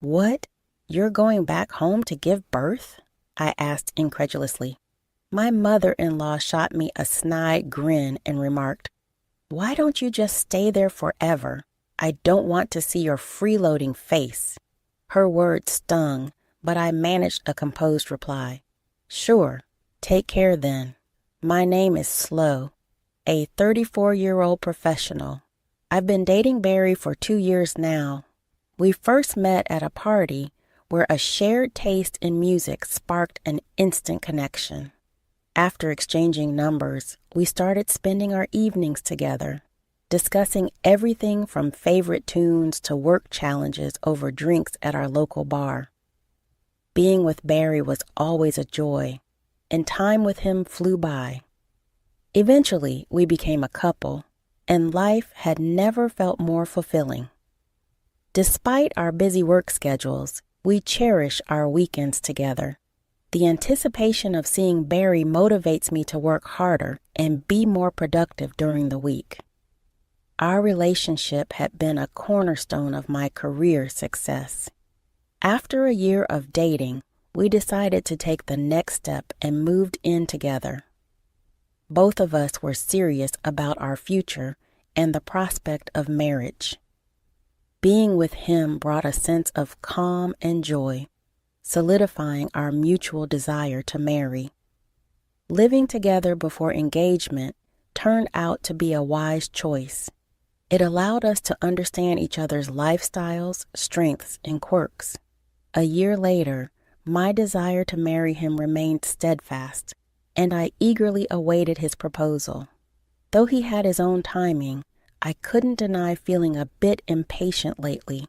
What? You're going back home to give birth? I asked incredulously. My mother-in-law shot me a snide grin and remarked, "Why don't you just stay there forever? I don't want to see your freeloading face." Her words stung, but I managed a composed reply. "Sure, take care then. My name is Slow, a 34-year-old professional. I've been dating Barry for 2 years now. We first met at a party where a shared taste in music sparked an instant connection. After exchanging numbers, we started spending our evenings together, discussing everything from favorite tunes to work challenges over drinks at our local bar. Being with Barry was always a joy, and time with him flew by. Eventually, we became a couple, and life had never felt more fulfilling. Despite our busy work schedules, we cherish our weekends together. The anticipation of seeing Barry motivates me to work harder and be more productive during the week. Our relationship had been a cornerstone of my career success. After a year of dating, we decided to take the next step and moved in together. Both of us were serious about our future and the prospect of marriage. Being with him brought a sense of calm and joy, solidifying our mutual desire to marry. Living together before engagement turned out to be a wise choice. It allowed us to understand each other's lifestyles, strengths, and quirks. A year later, my desire to marry him remained steadfast, and I eagerly awaited his proposal. Though he had his own timing, I couldn't deny feeling a bit impatient lately.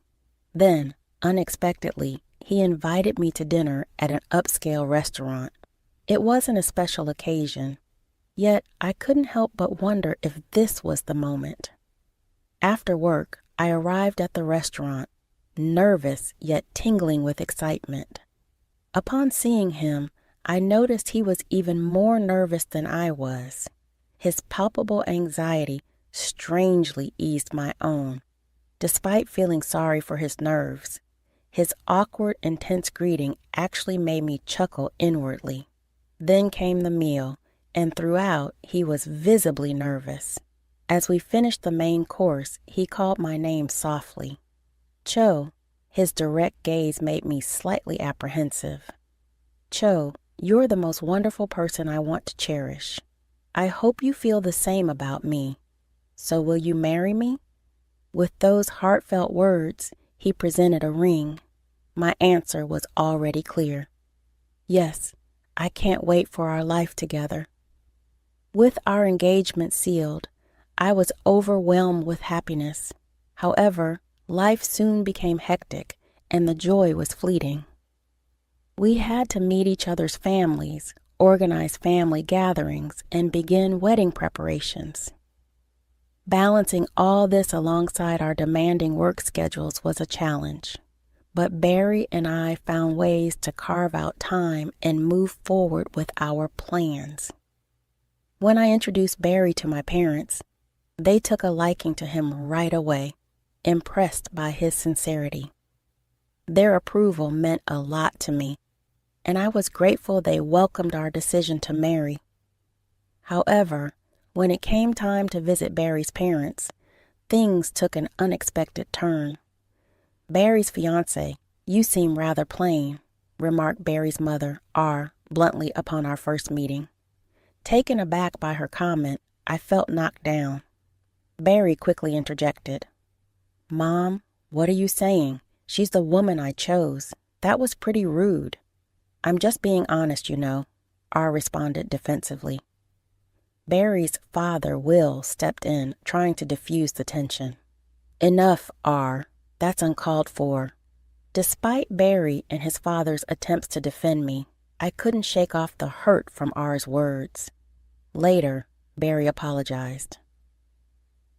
Then, unexpectedly, he invited me to dinner at an upscale restaurant. It wasn't a special occasion, yet I couldn't help but wonder if this was the moment. After work, I arrived at the restaurant, nervous yet tingling with excitement. Upon seeing him, I noticed he was even more nervous than I was. His palpable anxiety strangely eased my own. Despite feeling sorry for his nerves, his awkward, intense greeting actually made me chuckle inwardly. Then came the meal, and throughout he was visibly nervous. As we finished the main course, he called my name softly. "Cho." His direct gaze made me slightly apprehensive. "Cho, you're the most wonderful person I want to cherish. I hope you feel the same about me. So will you marry me?" With those heartfelt words, he presented a ring. My answer was already clear. "Yes, I can't wait for our life together." With our engagement sealed, I was overwhelmed with happiness. However, life soon became hectic, and the joy was fleeting. We had to meet each other's families, organize family gatherings, and begin wedding preparations. Balancing all this alongside our demanding work schedules was a challenge, but Barry and I found ways to carve out time and move forward with our plans. When I introduced Barry to my parents, they took a liking to him right away, impressed by his sincerity. Their approval meant a lot to me, and I was grateful they welcomed our decision to marry. However, when it came time to visit Barry's parents, things took an unexpected turn. "Barry's fiancé, you seem rather plain," remarked Barry's mother, R., bluntly upon our first meeting. Taken aback by her comment, I felt knocked down. Barry quickly interjected. "Mom, what are you saying? She's the woman I chose. That was pretty rude." "I'm just being honest, you know," R. responded defensively. Barry's father, Will, stepped in, trying to diffuse the tension. "Enough, R. That's uncalled for." Despite Barry and his father's attempts to defend me, I couldn't shake off the hurt from R's words. Later, Barry apologized.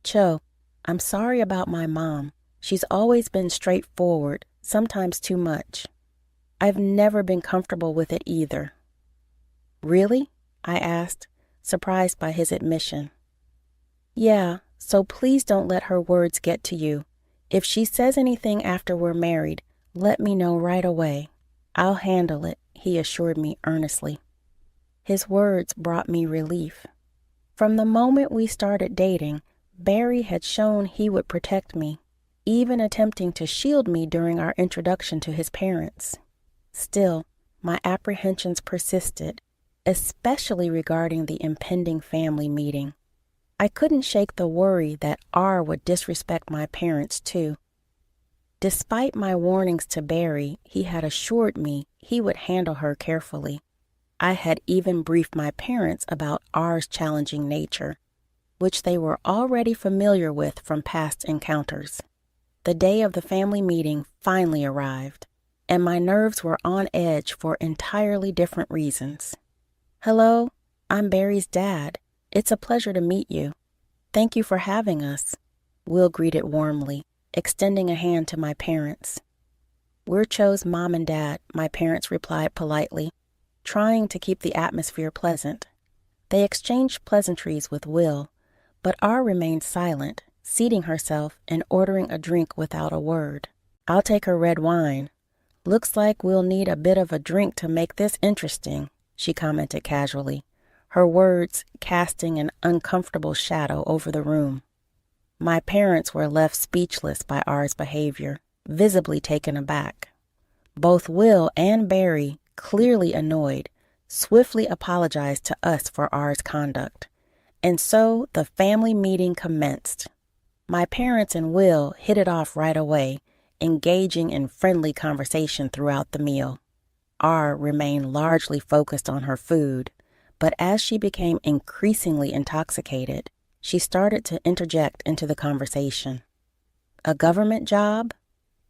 "Cho, I'm sorry about my mom. She's always been straightforward, sometimes too much. I've never been comfortable with it either." "Really?" I asked, surprised by his admission. "Yeah, so please don't let her words get to you. If she says anything after we're married, Let me know right away. I'll handle it, he assured me earnestly. His words brought me relief. From the moment we started dating, Barry had shown he would protect me, even attempting to shield me during our introduction to his parents. Still, my apprehensions persisted, especially regarding the impending family meeting. I couldn't shake the worry that R would disrespect my parents too. Despite my warnings to Barry, he had assured me he would handle her carefully. I had even briefed my parents about R's challenging nature, which they were already familiar with from past encounters. The day of the family meeting finally arrived, and my nerves were on edge for entirely different reasons. "Hello, I'm Barry's dad. It's a pleasure to meet you. Thank you for having us," Will greeted warmly, extending a hand to my parents. "We're Cho's mom and dad," my parents replied politely, trying to keep the atmosphere pleasant. They exchanged pleasantries with Will, but R remained silent, seating herself and ordering a drink without a word. "I'll take her red wine. Looks like we'll need a bit of a drink to make this interesting," she commented casually, her words casting an uncomfortable shadow over the room. My parents were left speechless by R's behavior, visibly taken aback. Both Will and Barry, clearly annoyed, swiftly apologized to us for R's conduct, and so the family meeting commenced. My parents and Will hit it off right away, engaging in friendly conversation throughout the meal. R remained largely focused on her food, but as she became increasingly intoxicated, she started to interject into the conversation. "A government job?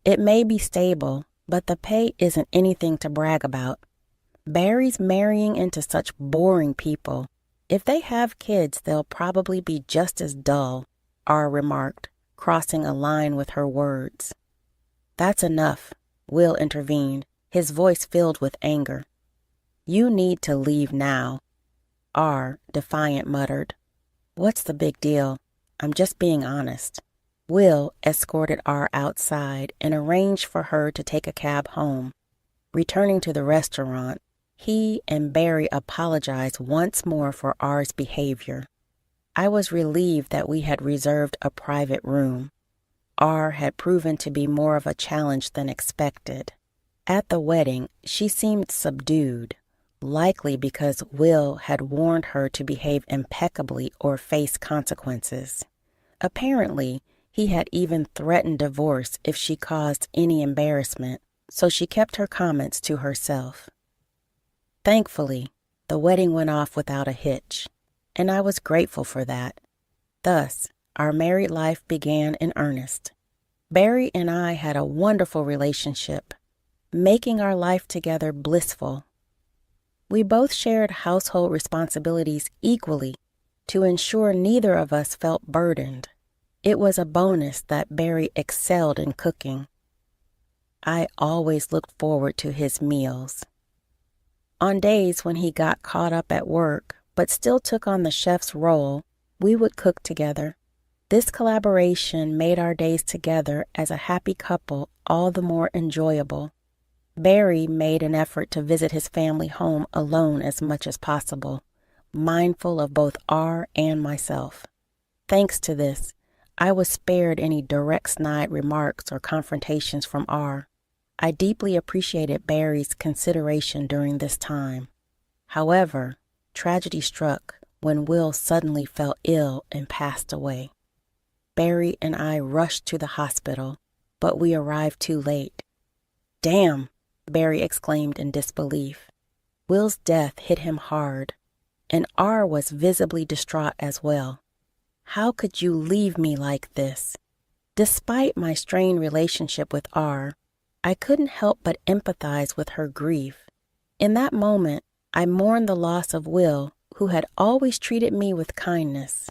It may be stable, but the pay isn't anything to brag about. Barry's marrying into such boring people. If they have kids, they'll probably be just as dull," R remarked, crossing a line with her words. "That's enough," Will intervened, his voice filled with anger. "You need to leave now," R, defiant, muttered. "What's the big deal? I'm just being honest." Will escorted R outside and arranged for her to take a cab home. Returning to the restaurant, he and Barry apologized once more for R's behavior. I was relieved that we had reserved a private room. R had proven to be more of a challenge than expected. At the wedding, she seemed subdued, likely because Will had warned her to behave impeccably or face consequences. Apparently, he had even threatened divorce if she caused any embarrassment, so she kept her comments to herself. Thankfully, the wedding went off without a hitch, and I was grateful for that. Thus, our married life began in earnest. Barry and I had a wonderful relationship, making our life together blissful. We both shared household responsibilities equally to ensure neither of us felt burdened. It was a bonus that Barry excelled in cooking. I always looked forward to his meals. On days when he got caught up at work but still took on the chef's role, we would cook together. This collaboration made our days together as a happy couple all the more enjoyable. Barry made an effort to visit his family home alone as much as possible, mindful of both R and myself. Thanks to this, I was spared any direct snide remarks or confrontations from R. I deeply appreciated Barry's consideration during this time. However, tragedy struck when Will suddenly fell ill and passed away. Barry and I rushed to the hospital, but we arrived too late. "Damn!" Barry exclaimed in disbelief. Will's death hit him hard, and R was visibly distraught as well. "How could you leave me like this?" Despite my strained relationship with R, I couldn't help but empathize with her grief. In that moment, I mourned the loss of Will, who had always treated me with kindness.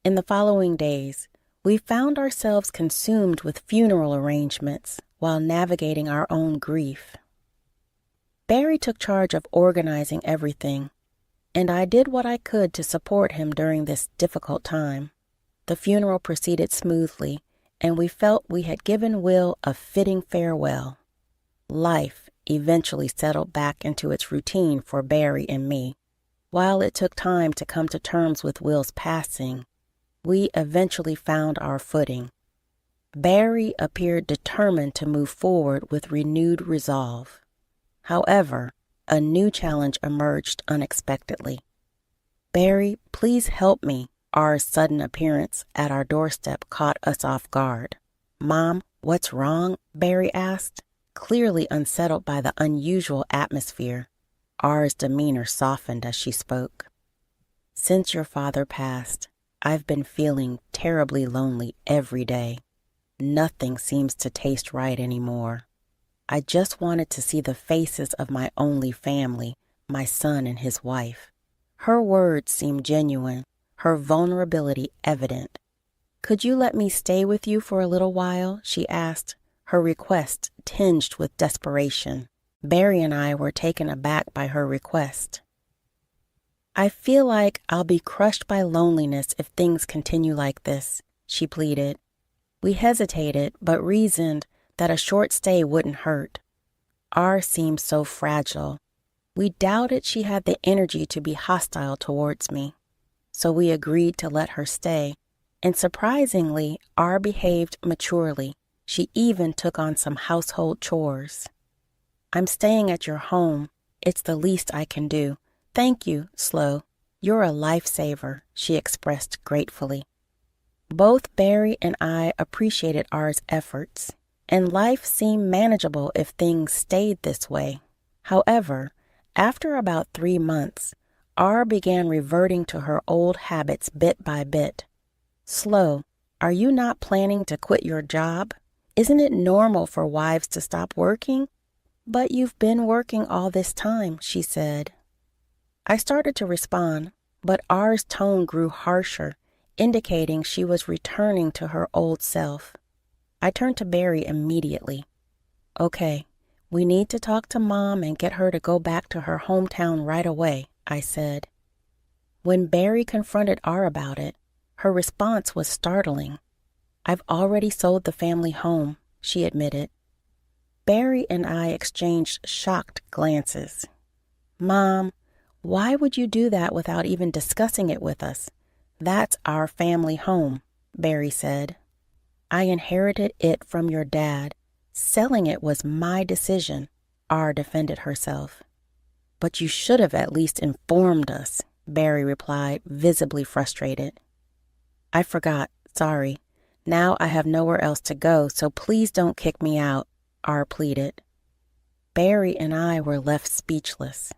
In the following days, we found ourselves consumed with funeral arrangements while navigating our own grief. Barry took charge of organizing everything, and I did what I could to support him during this difficult time. The funeral proceeded smoothly, and we felt we had given Will a fitting farewell. Life eventually settled back into its routine for Barry and me. While it took time to come to terms with Will's passing, we eventually found our footing. Barry appeared determined to move forward with renewed resolve. However, a new challenge emerged unexpectedly. "Barry, please help me." Our sudden appearance at our doorstep caught us off guard. "Mom, what's wrong?" Barry asked, clearly unsettled by the unusual atmosphere. R's demeanor softened as she spoke. "Since your father passed, I've been feeling terribly lonely every day. Nothing seems to taste right anymore. I just wanted to see the faces of my only family, my son and his wife." Her words seemed genuine, her vulnerability evident. "Could you let me stay with you for a little while?" she asked, her request tinged with desperation. Barry and I were taken aback by her request. "I feel like I'll be crushed by loneliness if things continue like this," she pleaded. We hesitated, but reasoned that a short stay wouldn't hurt. R seemed so fragile. We doubted she had the energy to be hostile towards me, so we agreed to let her stay, and surprisingly, R behaved maturely. She even took on some household chores. "I'm staying at your home. It's the least I can do. Thank you, Slow. You're a lifesaver," she expressed gratefully. Both Barry and I appreciated R's efforts, and life seemed manageable if things stayed this way. However, after about 3 months, R began reverting to her old habits bit by bit. "Slow, are you not planning to quit your job? Isn't it normal for wives to stop working?" "But you've been working all this time," she said. I started to respond, but R's tone grew harsher, indicating she was returning to her old self. I turned to Barry immediately. "Okay, we need to talk to Mom and get her to go back to her hometown right away," I said. When Barry confronted R about it, her response was startling. "I've already sold the family home," she admitted. Barry and I exchanged shocked glances. "Mom, why would you do that without even discussing it with us? That's our family home," Barry said. "I inherited it from your dad. Selling it was my decision," R defended herself. "But you should have at least informed us," Barry replied, visibly frustrated. "I forgot. Sorry. Now I have nowhere else to go, so please don't kick me out," R pleaded. Barry and I were left speechless.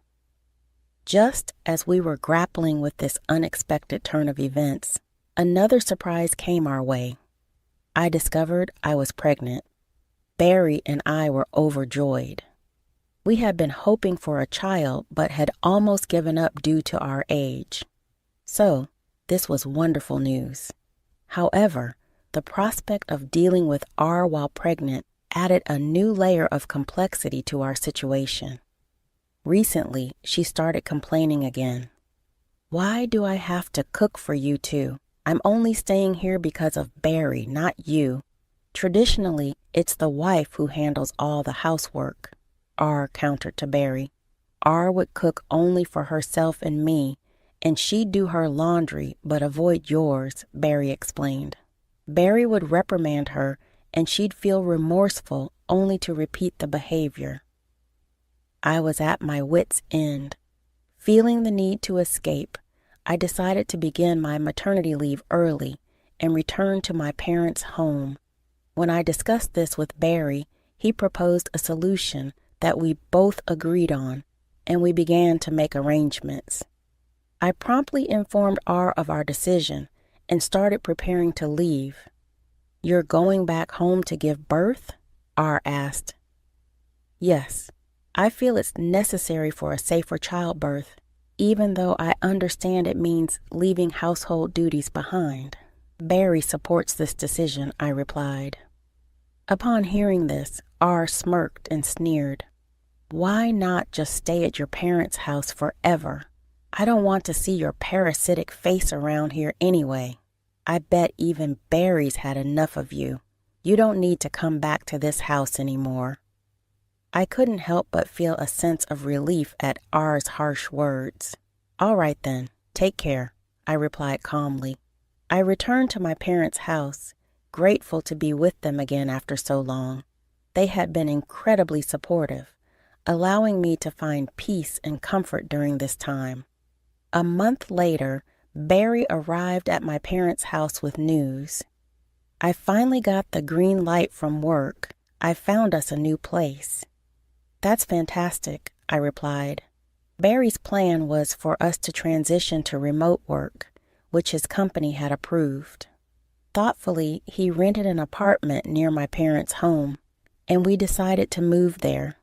Just as we were grappling with this unexpected turn of events, another surprise came our way. I discovered I was pregnant. Barry and I were overjoyed. We had been hoping for a child, but had almost given up due to our age. So, this was wonderful news. However, the prospect of dealing with R while pregnant added a new layer of complexity to our situation. Recently, she started complaining again. "Why do I have to cook for you two? I'm only staying here because of Barry, not you. Traditionally, it's the wife who handles all the housework," R countered to Barry. "R would cook only for herself and me, and she'd do her laundry but avoid yours," Barry explained. Barry would reprimand her, and she'd feel remorseful only to repeat the behavior. I was at my wit's end. Feeling the need to escape, I decided to begin my maternity leave early and return to my parents' home. When I discussed this with Barry, he proposed a solution that we both agreed on, and we began to make arrangements. I promptly informed R of our decision and started preparing to leave. "You're going back home to give birth?" R asked. "Yes. I feel it's necessary for a safer childbirth, even though I understand it means leaving household duties behind." "Barry supports this decision," I replied. Upon hearing this, R smirked and sneered. "Why not just stay at your parents' house forever? I don't want to see your parasitic face around here anyway. I bet even Barry's had enough of you. You don't need to come back to this house anymore." I couldn't help but feel a sense of relief at R's harsh words. All right then, take care, I replied calmly. I returned to my parents' house, grateful to be with them again after so long. They had been incredibly supportive, allowing me to find peace and comfort during this time. A month later, Barry arrived at my parents' house with news. I finally got the green light from work. I found us a new place. That's fantastic, I replied. Barry's plan was for us to transition to remote work, which his company had approved. Thoughtfully, he rented an apartment near my parents' home, and we decided to move there.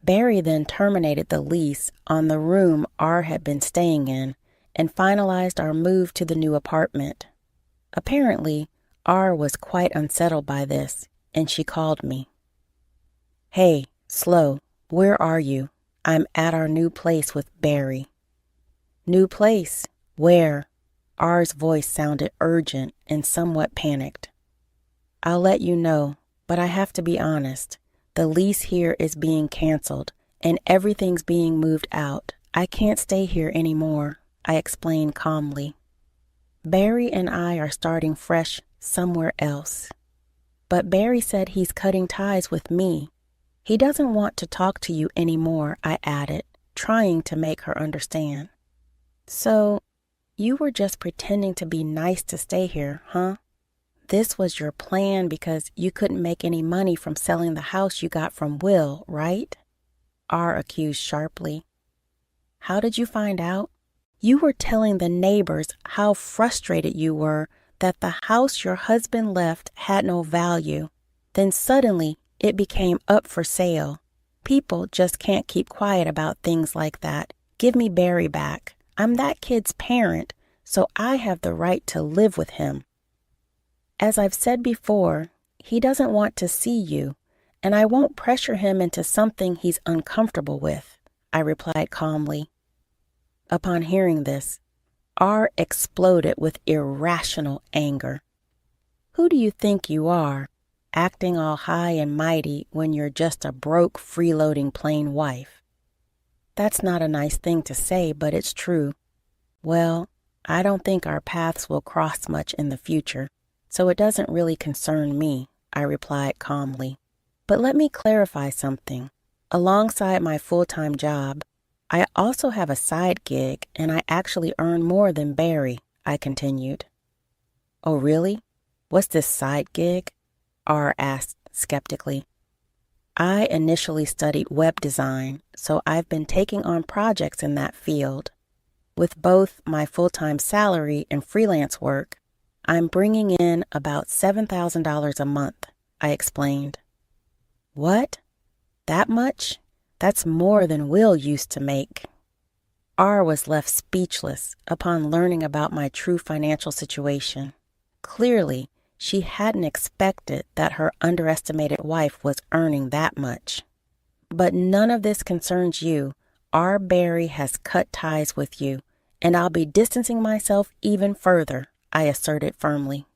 Barry then terminated the lease on the room R had been staying in and finalized our move to the new apartment. Apparently, R was quite unsettled by this, and she called me. Hey, Slow, where are you? I'm at our new place with Barry. New place? Where? R's voice sounded urgent and somewhat panicked. I'll let you know, but I have to be honest. The lease here is being canceled, and everything's being moved out. I can't stay here anymore, I explained calmly. Barry and I are starting fresh somewhere else. But Barry said he's cutting ties with me. He doesn't want to talk to you anymore, I added, trying to make her understand. So, you were just pretending to be nice to stay here, huh? This was your plan because you couldn't make any money from selling the house you got from Will, right? R accused sharply. How did you find out? You were telling the neighbors how frustrated you were that the house your husband left had no value. Then suddenly, it became up for sale. People just can't keep quiet about things like that. Give me Barry back. I'm that kid's parent, so I have the right to live with him. As I've said before, he doesn't want to see you, and I won't pressure him into something he's uncomfortable with, I replied calmly. Upon hearing this, R exploded with irrational anger. Who do you think you are, acting all high and mighty when you're just a broke, freeloading plain wife? That's not a nice thing to say, but it's true. Well, I don't think our paths will cross much in the future, so it doesn't really concern me, I replied calmly. But let me clarify something. Alongside my full-time job, I also have a side gig, and I actually earn more than Barry, I continued. Oh, really? What's this side gig? R asked skeptically. I initially studied web design, so I've been taking on projects in that field. With both my full-time salary and freelance work, I'm bringing in about $7,000 a month, I explained. What? That much? That's more than Will used to make. R was left speechless upon learning about my true financial situation. Clearly, she hadn't expected that her underestimated wife was earning that much. But none of this concerns you. R. Barry has cut ties with you, and I'll be distancing myself even further, I asserted firmly.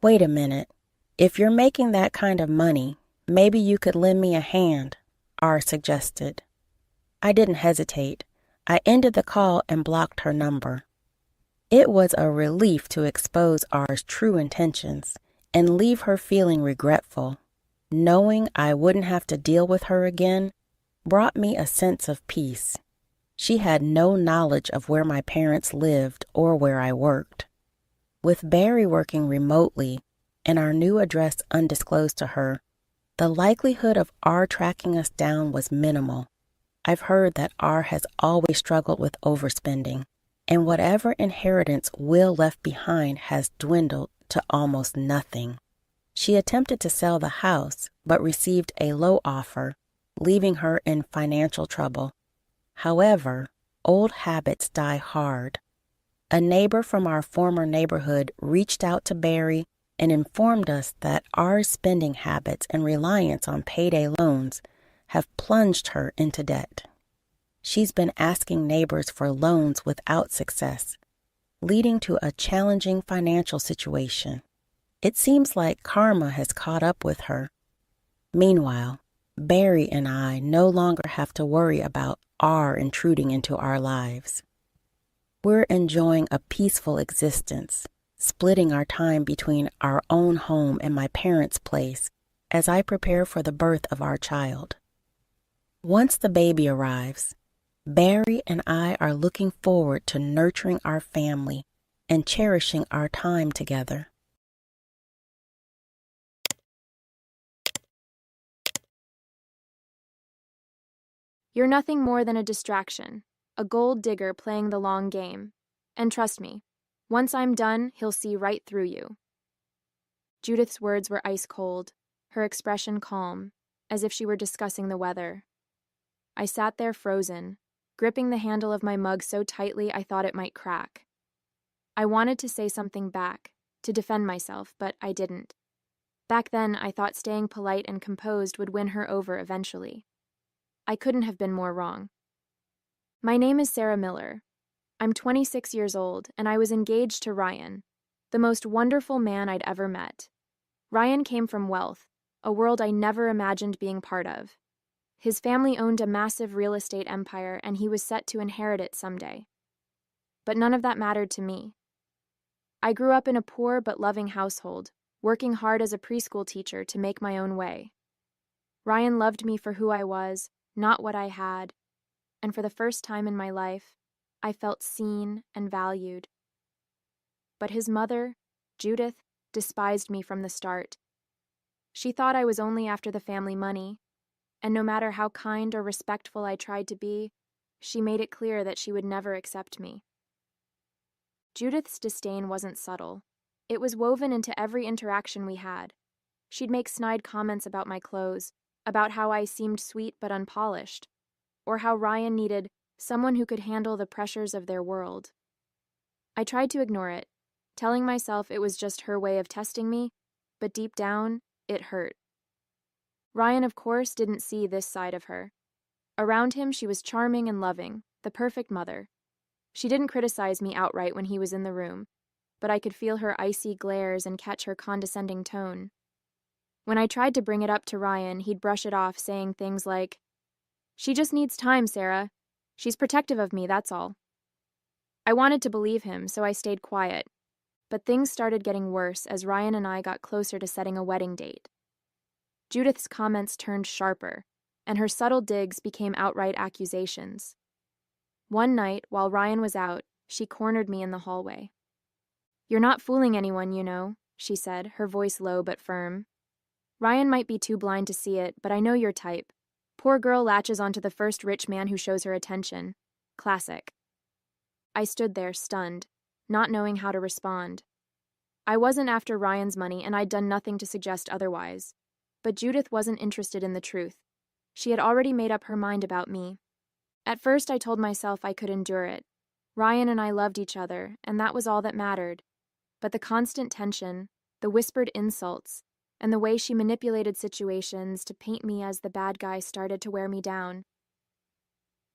Wait a minute. If you're making that kind of money, maybe you could lend me a hand, R suggested. I didn't hesitate. I ended the call and blocked her number. It was a relief to expose R's true intentions and leave her feeling regretful. Knowing I wouldn't have to deal with her again brought me a sense of peace. She had no knowledge of where my parents lived or where I worked. With Barry working remotely and our new address undisclosed to her, the likelihood of R tracking us down was minimal. I've heard that R has always struggled with overspending, and whatever inheritance Will left behind has dwindled to almost nothing. She attempted to sell the house, but received a low offer, leaving her in financial trouble. However, old habits die hard. A neighbor from our former neighborhood reached out to Barry and informed us that our spending habits and reliance on payday loans have plunged her into debt. She's been asking neighbors for loans without success, leading to a challenging financial situation. It seems like karma has caught up with her. Meanwhile, Barry and I no longer have to worry about R intruding into our lives. We're enjoying a peaceful existence, splitting our time between our own home and my parents' place as I prepare for the birth of our child. Once the baby arrives, Barry and I are looking forward to nurturing our family and cherishing our time together. You're nothing more than a distraction, a gold digger playing the long game. And trust me, once I'm done, he'll see right through you. Judith's words were ice cold, her expression calm, as if she were discussing the weather. I sat there frozen, gripping the handle of my mug so tightly I thought it might crack. I wanted to say something back, to defend myself, but I didn't. Back then, I thought staying polite and composed would win her over eventually. I couldn't have been more wrong. My name is Sarah Miller. I'm 26 years old, and I was engaged to Ryan, the most wonderful man I'd ever met. Ryan came from wealth, a world I never imagined being part of. His family owned a massive real estate empire, and he was set to inherit it someday. But none of that mattered to me. I grew up in a poor but loving household, working hard as a preschool teacher to make my own way. Ryan loved me for who I was, not what I had, and for the first time in my life, I felt seen and valued. But his mother, Judith, despised me from the start. She thought I was only after the family money, and no matter how kind or respectful I tried to be, she made it clear that she would never accept me. Judith's disdain wasn't subtle. It was woven into every interaction we had. She'd make snide comments about my clothes, about how I seemed sweet but unpolished, or how Ryan needed someone who could handle the pressures of their world. I tried to ignore it, telling myself it was just her way of testing me, but deep down, it hurt. Ryan, of course, didn't see this side of her. Around him, she was charming and loving, the perfect mother. She didn't criticize me outright when he was in the room, but I could feel her icy glares and catch her condescending tone. When I tried to bring it up to Ryan, he'd brush it off, saying things like, "She just needs time, Sarah. She's protective of me, that's all." I wanted to believe him, so I stayed quiet. But things started getting worse as Ryan and I got closer to setting a wedding date. Judith's comments turned sharper, and her subtle digs became outright accusations. One night, while Ryan was out, she cornered me in the hallway. "You're not fooling anyone, you know," she said, her voice low but firm. "Ryan might be too blind to see it, but I know your type. Poor girl latches onto the first rich man who shows her attention. Classic." I stood there, stunned, not knowing how to respond. I wasn't after Ryan's money, and I'd done nothing to suggest otherwise. But Judith wasn't interested in the truth. She had already made up her mind about me. At first, I told myself I could endure it. Ryan and I loved each other, and that was all that mattered. But the constant tension, the whispered insults, and the way she manipulated situations to paint me as the bad guy started to wear me down.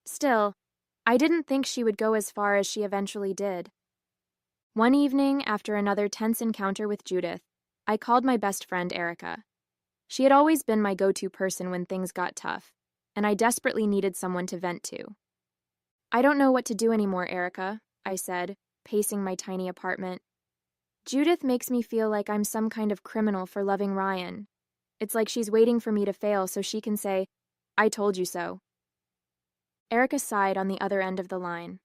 Still, I didn't think she would go as far as she eventually did. One evening, after another tense encounter with Judith, I called my best friend Erica. She had always been my go-to person when things got tough, and I desperately needed someone to vent to. "I don't know what to do anymore, Erica," I said, pacing my tiny apartment. "Judith makes me feel like I'm some kind of criminal for loving Ryan. It's like she's waiting for me to fail so she can say, 'I told you so.'" Erica sighed on the other end of the line.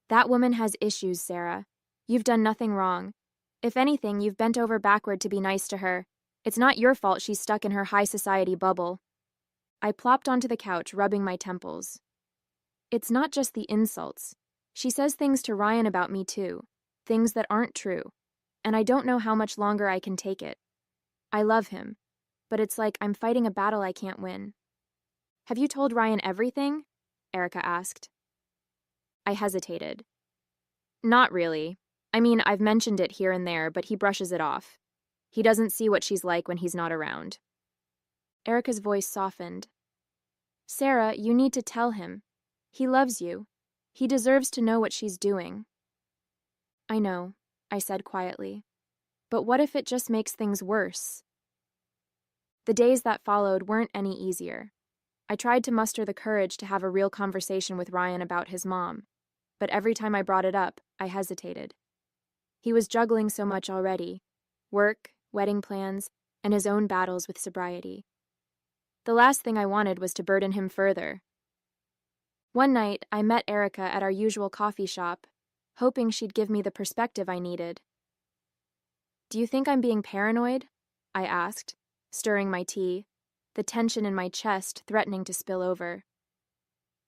"That woman has issues, Sarah. You've done nothing wrong. If anything, you've bent over backward to be nice to her. It's not your fault she's stuck in her high society bubble." I plopped onto the couch, rubbing my temples. "It's not just the insults. She says things to Ryan about me too, things that aren't true, and I don't know how much longer I can take it. I love him, but it's like I'm fighting a battle I can't win." "Have you told Ryan everything?" Erica asked. I hesitated. "Not really. I mean, I've mentioned it here and there, but he brushes it off. He doesn't see what she's like when he's not around." Erica's voice softened. "Sarah, you need to tell him. He loves you. He deserves to know what she's doing." "I know," I said quietly. "But what if it just makes things worse?" The days that followed weren't any easier. I tried to muster the courage to have a real conversation with Ryan about his mom, but every time I brought it up, I hesitated. He was juggling so much already: work, wedding plans, and his own battles with sobriety. The last thing I wanted was to burden him further. One night, I met Erica at our usual coffee shop, hoping she'd give me the perspective I needed. "Do you think I'm being paranoid?" I asked, stirring my tea, the tension in my chest threatening to spill over.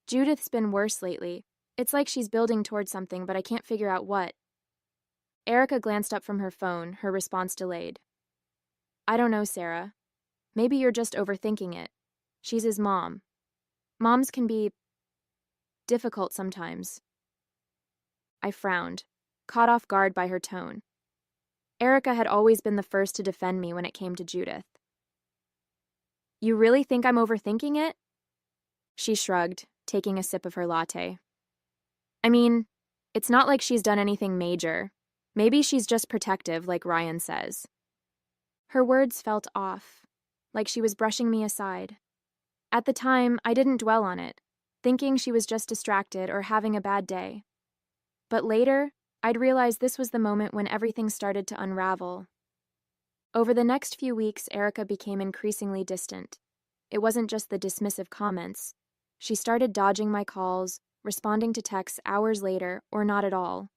"Judith's been worse lately. It's like she's building toward something, but I can't figure out what." Erica glanced up from her phone, her response delayed. "I don't know, Sarah. Maybe you're just overthinking it. She's his mom. Moms can be difficult sometimes." I frowned, caught off guard by her tone. Erica had always been the first to defend me when it came to Judith. "You really think I'm overthinking it?" She shrugged, taking a sip of her latte. "I mean, it's not like she's done anything major. Maybe she's just protective, like Ryan says." Her words felt off, like she was brushing me aside. At the time, I didn't dwell on it, thinking she was just distracted or having a bad day. But later, I'd realized this was the moment when everything started to unravel. Over the next few weeks, Erica became increasingly distant. It wasn't just the dismissive comments. She started dodging my calls, responding to texts hours later, or not at all.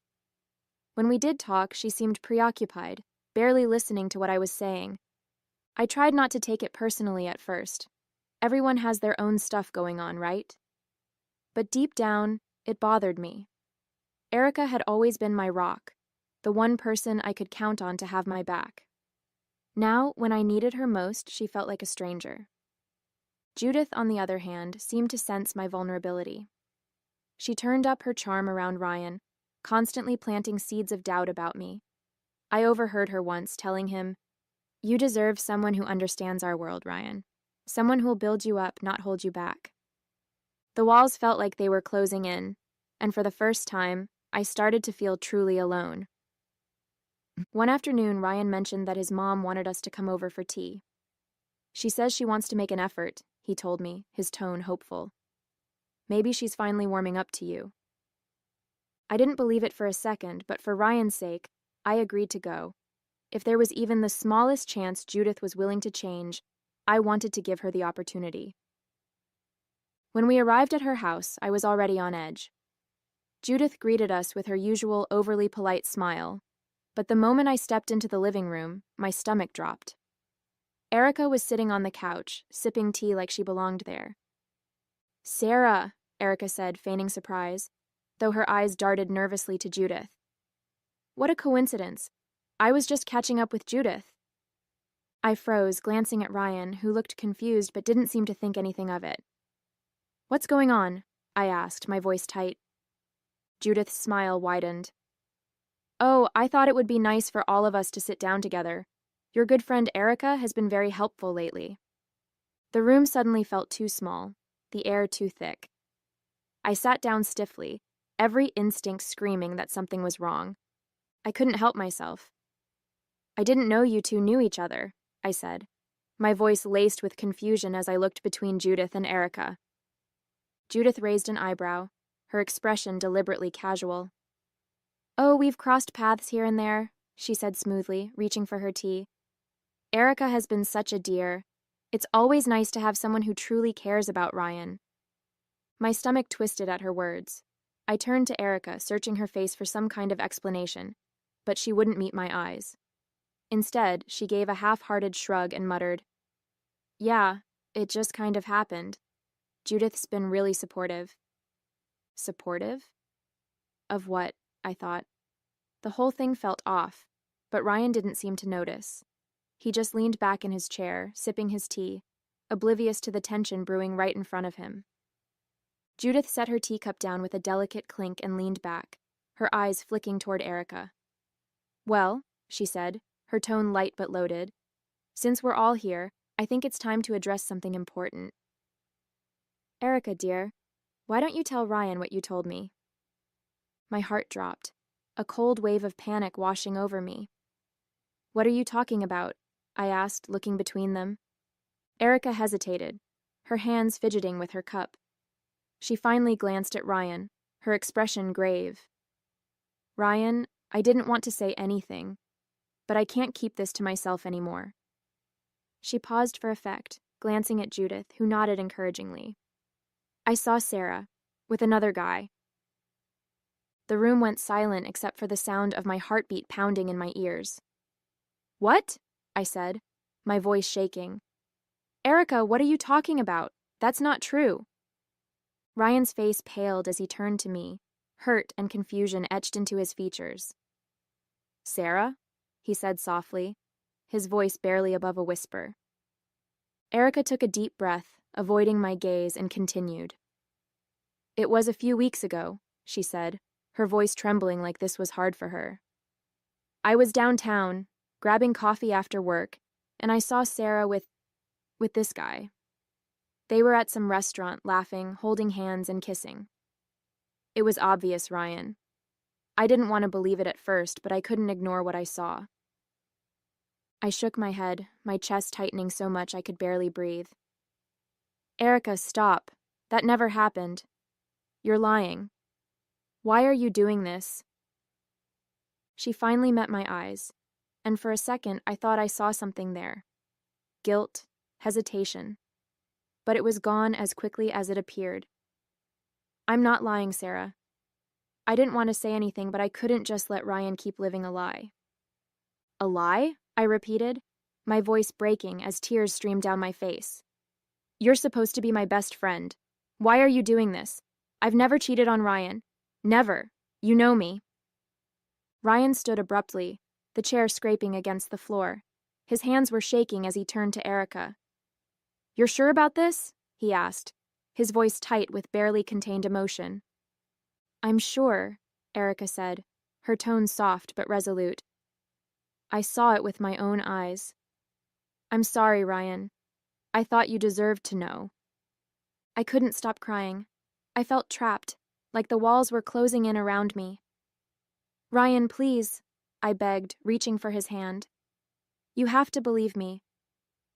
When we did talk, she seemed preoccupied, barely listening to what I was saying. I tried not to take it personally at first. Everyone has their own stuff going on, right? But deep down, it bothered me. Erica had always been my rock, the one person I could count on to have my back. Now, when I needed her most, she felt like a stranger. Judith, on the other hand, seemed to sense my vulnerability. She turned up her charm around Ryan, constantly planting seeds of doubt about me. I overheard her once telling him, "You deserve someone who understands our world, Ryan. Someone who'll build you up, not hold you back." The walls felt like they were closing in, and for the first time, I started to feel truly alone. One afternoon, Ryan mentioned that his mom wanted us to come over for tea. "She says she wants to make an effort," he told me, his tone hopeful. "Maybe she's finally warming up to you." I didn't believe it for a second, but for Ryan's sake, I agreed to go. If there was even the smallest chance Judith was willing to change, I wanted to give her the opportunity. When we arrived at her house, I was already on edge. Judith greeted us with her usual overly polite smile, but the moment I stepped into the living room, my stomach dropped. Erica was sitting on the couch, sipping tea like she belonged there. "Sarah," Erica said, feigning surprise, though her eyes darted nervously to Judith. "What a coincidence. I was just catching up with Judith." I froze, glancing at Ryan, who looked confused but didn't seem to think anything of it. "What's going on?" I asked, my voice tight. Judith's smile widened. "Oh, I thought it would be nice for all of us to sit down together. Your good friend Erica has been very helpful lately." The room suddenly felt too small, the air too thick. I sat down stiffly, every instinct screaming that something was wrong. I couldn't help myself. "I didn't know you two knew each other," I said, my voice laced with confusion as I looked between Judith and Erica. Judith raised an eyebrow, her expression deliberately casual. "Oh, we've crossed paths here and there," she said smoothly, reaching for her tea. "Erica has been such a dear. It's always nice to have someone who truly cares about Ryan." My stomach twisted at her words. I turned to Erica, searching her face for some kind of explanation, but she wouldn't meet my eyes. Instead, she gave a half-hearted shrug and muttered, "Yeah, it just kind of happened. Judith's been really supportive." Supportive? Of what? I thought. The whole thing felt off, but Ryan didn't seem to notice. He just leaned back in his chair, sipping his tea, oblivious to the tension brewing right in front of him. Judith set her teacup down with a delicate clink and leaned back, her eyes flicking toward Erica. "Well," she said, her tone light but loaded, "since we're all here, I think it's time to address something important." "Erica, dear, why don't you tell Ryan what you told me?" My heart dropped, a cold wave of panic washing over me. "What are you talking about?" I asked, looking between them. Erica hesitated, her hands fidgeting with her cup. She finally glanced at Ryan, her expression grave. Ryan, I didn't want to say anything, but I can't keep this to myself anymore. She paused for effect, glancing at Judith, who nodded encouragingly. I saw Sarah, with another guy. The room went silent except for the sound of my heartbeat pounding in my ears. What? I said, my voice shaking. Erica, what are you talking about? That's not true. Ryan's face paled as he turned to me, hurt and confusion etched into his features. Sarah? He said softly, his voice barely above a whisper. Erica took a deep breath, avoiding my gaze, and continued. It was a few weeks ago, she said, her voice trembling like this was hard for her. I was downtown, grabbing coffee after work, and I saw Sarah with this guy. They were at some restaurant, laughing, holding hands, and kissing. It was obvious, Ryan. I didn't want to believe it at first, but I couldn't ignore what I saw. I shook my head, my chest tightening so much I could barely breathe. Erica, stop. That never happened. You're lying. Why are you doing this? She finally met my eyes, and for a second I thought I saw something there. Guilt, hesitation. But it was gone as quickly as it appeared. I'm not lying, Sarah. I didn't want to say anything, but I couldn't just let Ryan keep living a lie. A lie? I repeated, my voice breaking as tears streamed down my face. You're supposed to be my best friend. Why are you doing this? I've never cheated on Ryan. Never. You know me. Ryan stood abruptly, the chair scraping against the floor. His hands were shaking as he turned to Erica. You're sure about this? He asked, his voice tight with barely contained emotion. I'm sure, Erica said, her tone soft but resolute. I saw it with my own eyes. I'm sorry, Ryan. I thought you deserved to know. I couldn't stop crying. I felt trapped, like the walls were closing in around me. Ryan, please, I begged, reaching for his hand. You have to believe me.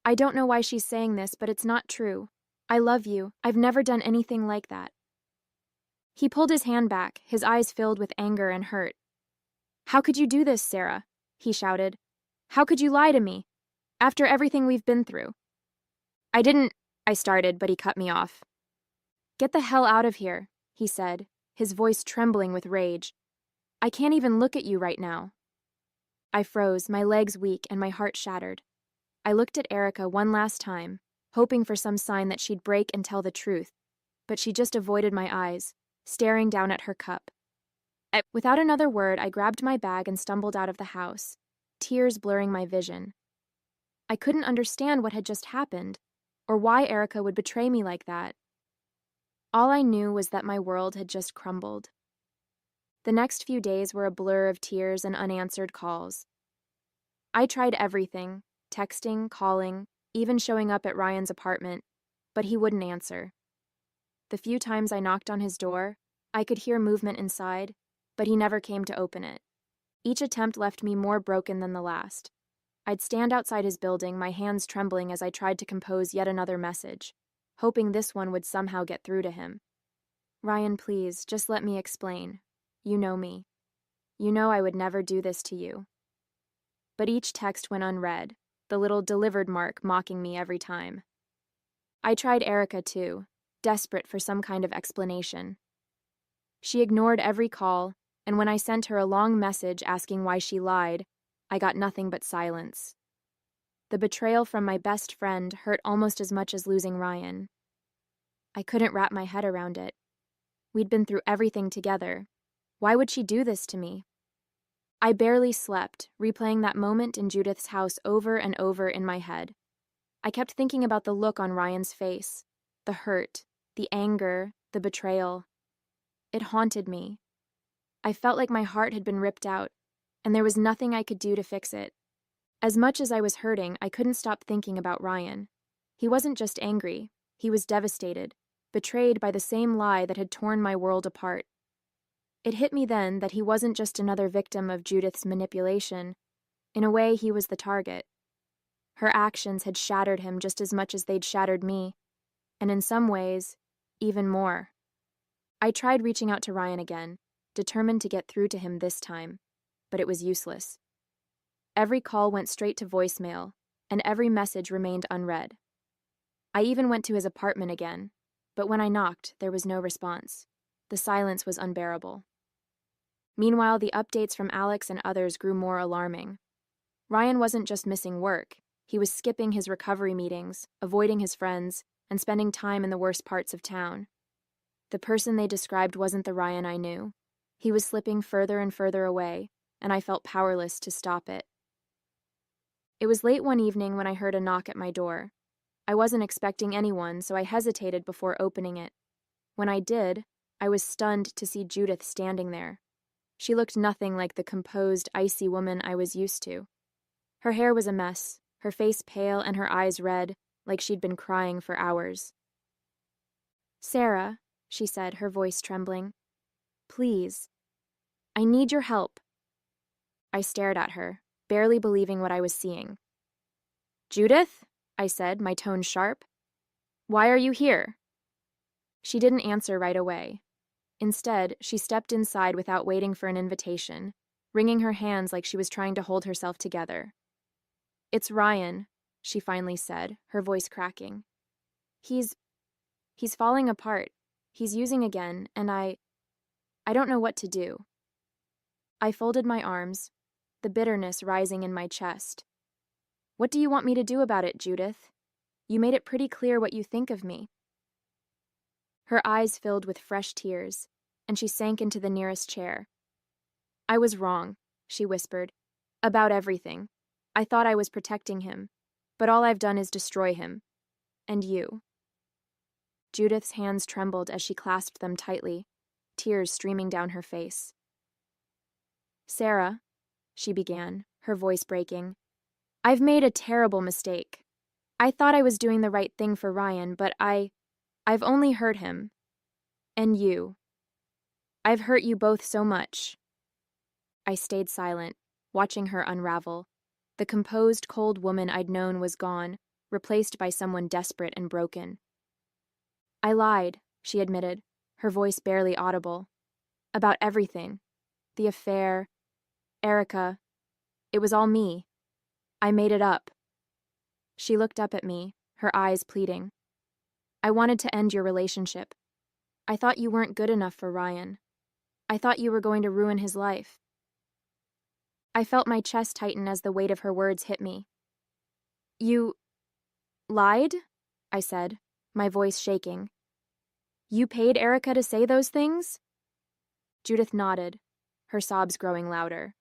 I don't know why she's saying this, but it's not true. I love you. I've never done anything like that. He pulled his hand back, his eyes filled with anger and hurt. How could you do this, Sarah? He shouted. How could you lie to me? After everything we've been through. I started, but he cut me off. Get the hell out of here, he said, his voice trembling with rage. I can't even look at you right now. I froze, my legs weak and my heart shattered. I looked at Erica one last time, hoping for some sign that she'd break and tell the truth, but she just avoided my eyes, staring down at her cup. Without another word, I grabbed my bag and stumbled out of the house, tears blurring my vision. I couldn't understand what had just happened, or why Erica would betray me like that. All I knew was that my world had just crumbled. The next few days were a blur of tears and unanswered calls. I tried everything, texting, calling, even showing up at Ryan's apartment, but he wouldn't answer. The few times I knocked on his door, I could hear movement inside, but he never came to open it. Each attempt left me more broken than the last. I'd stand outside his building, my hands trembling as I tried to compose yet another message, hoping this one would somehow get through to him. Ryan, please, just let me explain. You know me. You know I would never do this to you. But each text went unread, the little delivered mark mocking me every time. I tried Erica too, desperate for some kind of explanation. She ignored every call, and when I sent her a long message asking why she lied, I got nothing but silence. The betrayal from my best friend hurt almost as much as losing Ryan. I couldn't wrap my head around it. We'd been through everything together. Why would she do this to me? I barely slept, replaying that moment in Judith's house over and over in my head. I kept thinking about the look on Ryan's face, the hurt, the anger, the betrayal. It haunted me. I felt like my heart had been ripped out, and there was nothing I could do to fix it. As much as I was hurting, I couldn't stop thinking about Ryan. He wasn't just angry, he was devastated, betrayed by the same lie that had torn my world apart. It hit me then that he wasn't just another victim of Judith's manipulation. In a way, he was the target. Her actions had shattered him just as much as they'd shattered me, and in some ways, even more. I tried reaching out to Ryan again, determined to get through to him this time, but it was useless. Every call went straight to voicemail, and every message remained unread. I even went to his apartment again, but when I knocked, there was no response. The silence was unbearable. Meanwhile, the updates from Alex and others grew more alarming. Ryan wasn't just missing work, he was skipping his recovery meetings, avoiding his friends, and spending time in the worst parts of town. The person they described wasn't the Ryan I knew. He was slipping further and further away, and I felt powerless to stop it. It was late one evening when I heard a knock at my door. I wasn't expecting anyone, so I hesitated before opening it. When I did, I was stunned to see Judith standing there. She looked nothing like the composed, icy woman I was used to. Her hair was a mess, her face pale and her eyes red, like she'd been crying for hours. "Sarah," she said, her voice trembling. "Please. I need your help." I stared at her, barely believing what I was seeing. "Judith?" I said, my tone sharp. "Why are you here?" She didn't answer right away. Instead, she stepped inside without waiting for an invitation, wringing her hands like she was trying to hold herself together. "It's Ryan," she finally said, her voice cracking. He's falling apart. He's using again, and I don't know what to do." I folded my arms, the bitterness rising in my chest. "What do you want me to do about it, Judith? You made it pretty clear what you think of me." Her eyes filled with fresh tears, and she sank into the nearest chair. "I was wrong," she whispered, "about everything. I thought I was protecting him, but all I've done is destroy him. And you." Judith's hands trembled as she clasped them tightly, tears streaming down her face. "Sarah," she began, her voice breaking, "I've made a terrible mistake. I thought I was doing the right thing for Ryan, but I've only hurt him. And you. I've hurt you both so much." I stayed silent, watching her unravel. The composed, cold woman I'd known was gone, replaced by someone desperate and broken. "I lied," she admitted, her voice barely audible. "About everything. The affair, Erica. It was all me. I made it up." She looked up at me, her eyes pleading. "I wanted to end your relationship. I thought you weren't good enough for Ryan. I thought you were going to ruin his life." I felt my chest tighten as the weight of her words hit me. "You lied?" I said, my voice shaking. "You paid Erica to say those things?" Judith nodded, her sobs growing louder.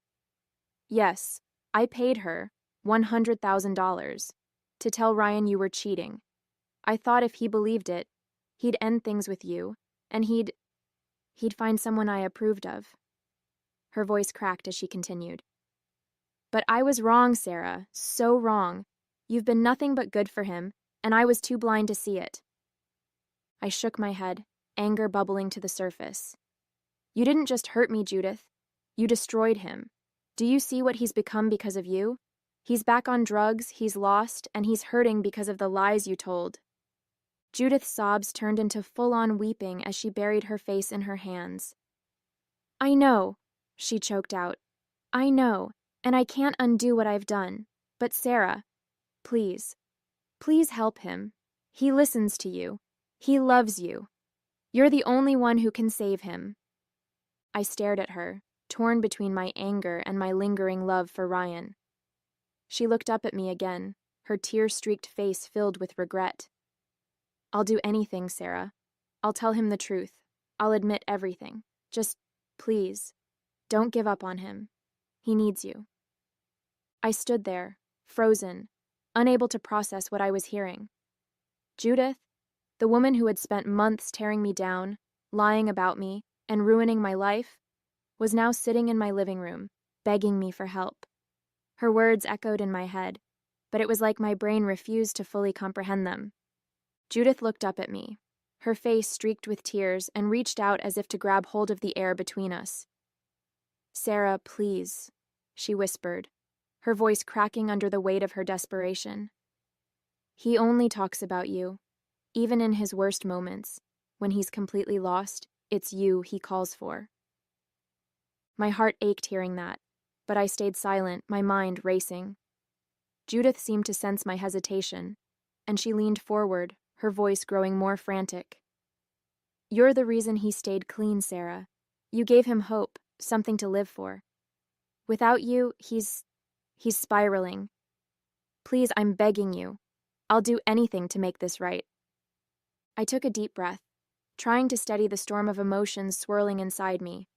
"Yes, I paid her $100,000 to tell Ryan you were cheating. I thought if he believed it, he'd end things with you, and he'd find someone I approved of." Her voice cracked as she continued. "But I was wrong, Sarah, so wrong. You've been nothing but good for him, and I was too blind to see it." I shook my head, anger bubbling to the surface. "You didn't just hurt me, Judith. You destroyed him. Do you see what he's become because of you? He's back on drugs, he's lost, and he's hurting because of the lies you told." Judith's sobs turned into full-on weeping as she buried her face in her hands. "I know," she choked out. "I know, and I can't undo what I've done. But Sarah, please, please help him. He listens to you. He loves you. You're the only one who can save him." I stared at her, torn between my anger and my lingering love for Ryan. She looked up at me again, her tear-streaked face filled with regret. "I'll do anything, Sarah. I'll tell him the truth. I'll admit everything. Just, please, don't give up on him. He needs you." I stood there, frozen, unable to process what I was hearing. Judith, the woman who had spent months tearing me down, lying about me, and ruining my life, was now sitting in my living room, begging me for help. Her words echoed in my head, but it was like my brain refused to fully comprehend them. Judith looked up at me, her face streaked with tears, and reached out as if to grab hold of the air between us. "Sarah, please," she whispered, her voice cracking under the weight of her desperation. He only talks about you, even in his worst moments. When he's completely lost, it's you he calls for. My heart ached hearing that, but I stayed silent, my mind racing. Judith seemed to sense my hesitation, and she leaned forward, her voice growing more frantic. You're the reason he stayed clean, Sarah. You gave him hope, something to live for. Without you, he's spiraling. Please, I'm begging you. I'll do anything to make this right. I took a deep breath, trying to steady the storm of emotions swirling inside me.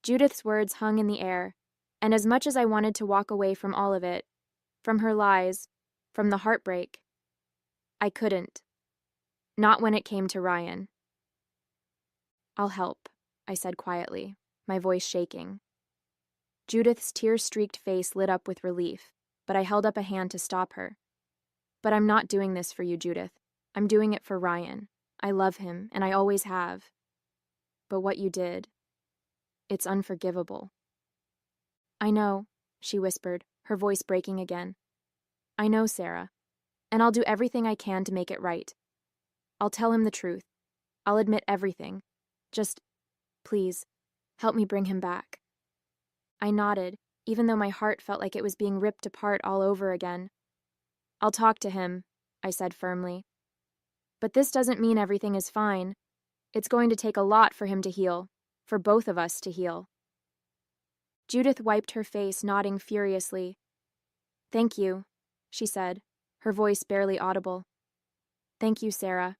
Judith's words hung in the air, and as much as I wanted to walk away from all of it, from her lies, from the heartbreak, I couldn't. Not when it came to Ryan. I'll help, I said quietly, my voice shaking. Judith's tear-streaked face lit up with relief, but I held up a hand to stop her. But I'm not doing this for you, Judith. I'm doing it for Ryan. I love him, and I always have. But what you did, it's unforgivable. I know, she whispered, her voice breaking again. I know, Sarah, and I'll do everything I can to make it right. I'll tell him the truth. I'll admit everything. Just, please, help me bring him back. I nodded, even though my heart felt like it was being ripped apart all over again. I'll talk to him, I said firmly. But this doesn't mean everything is fine. It's going to take a lot for him to heal, for both of us to heal. Judith wiped her face, nodding furiously. Thank you, she said, her voice barely audible. Thank you, Sarah.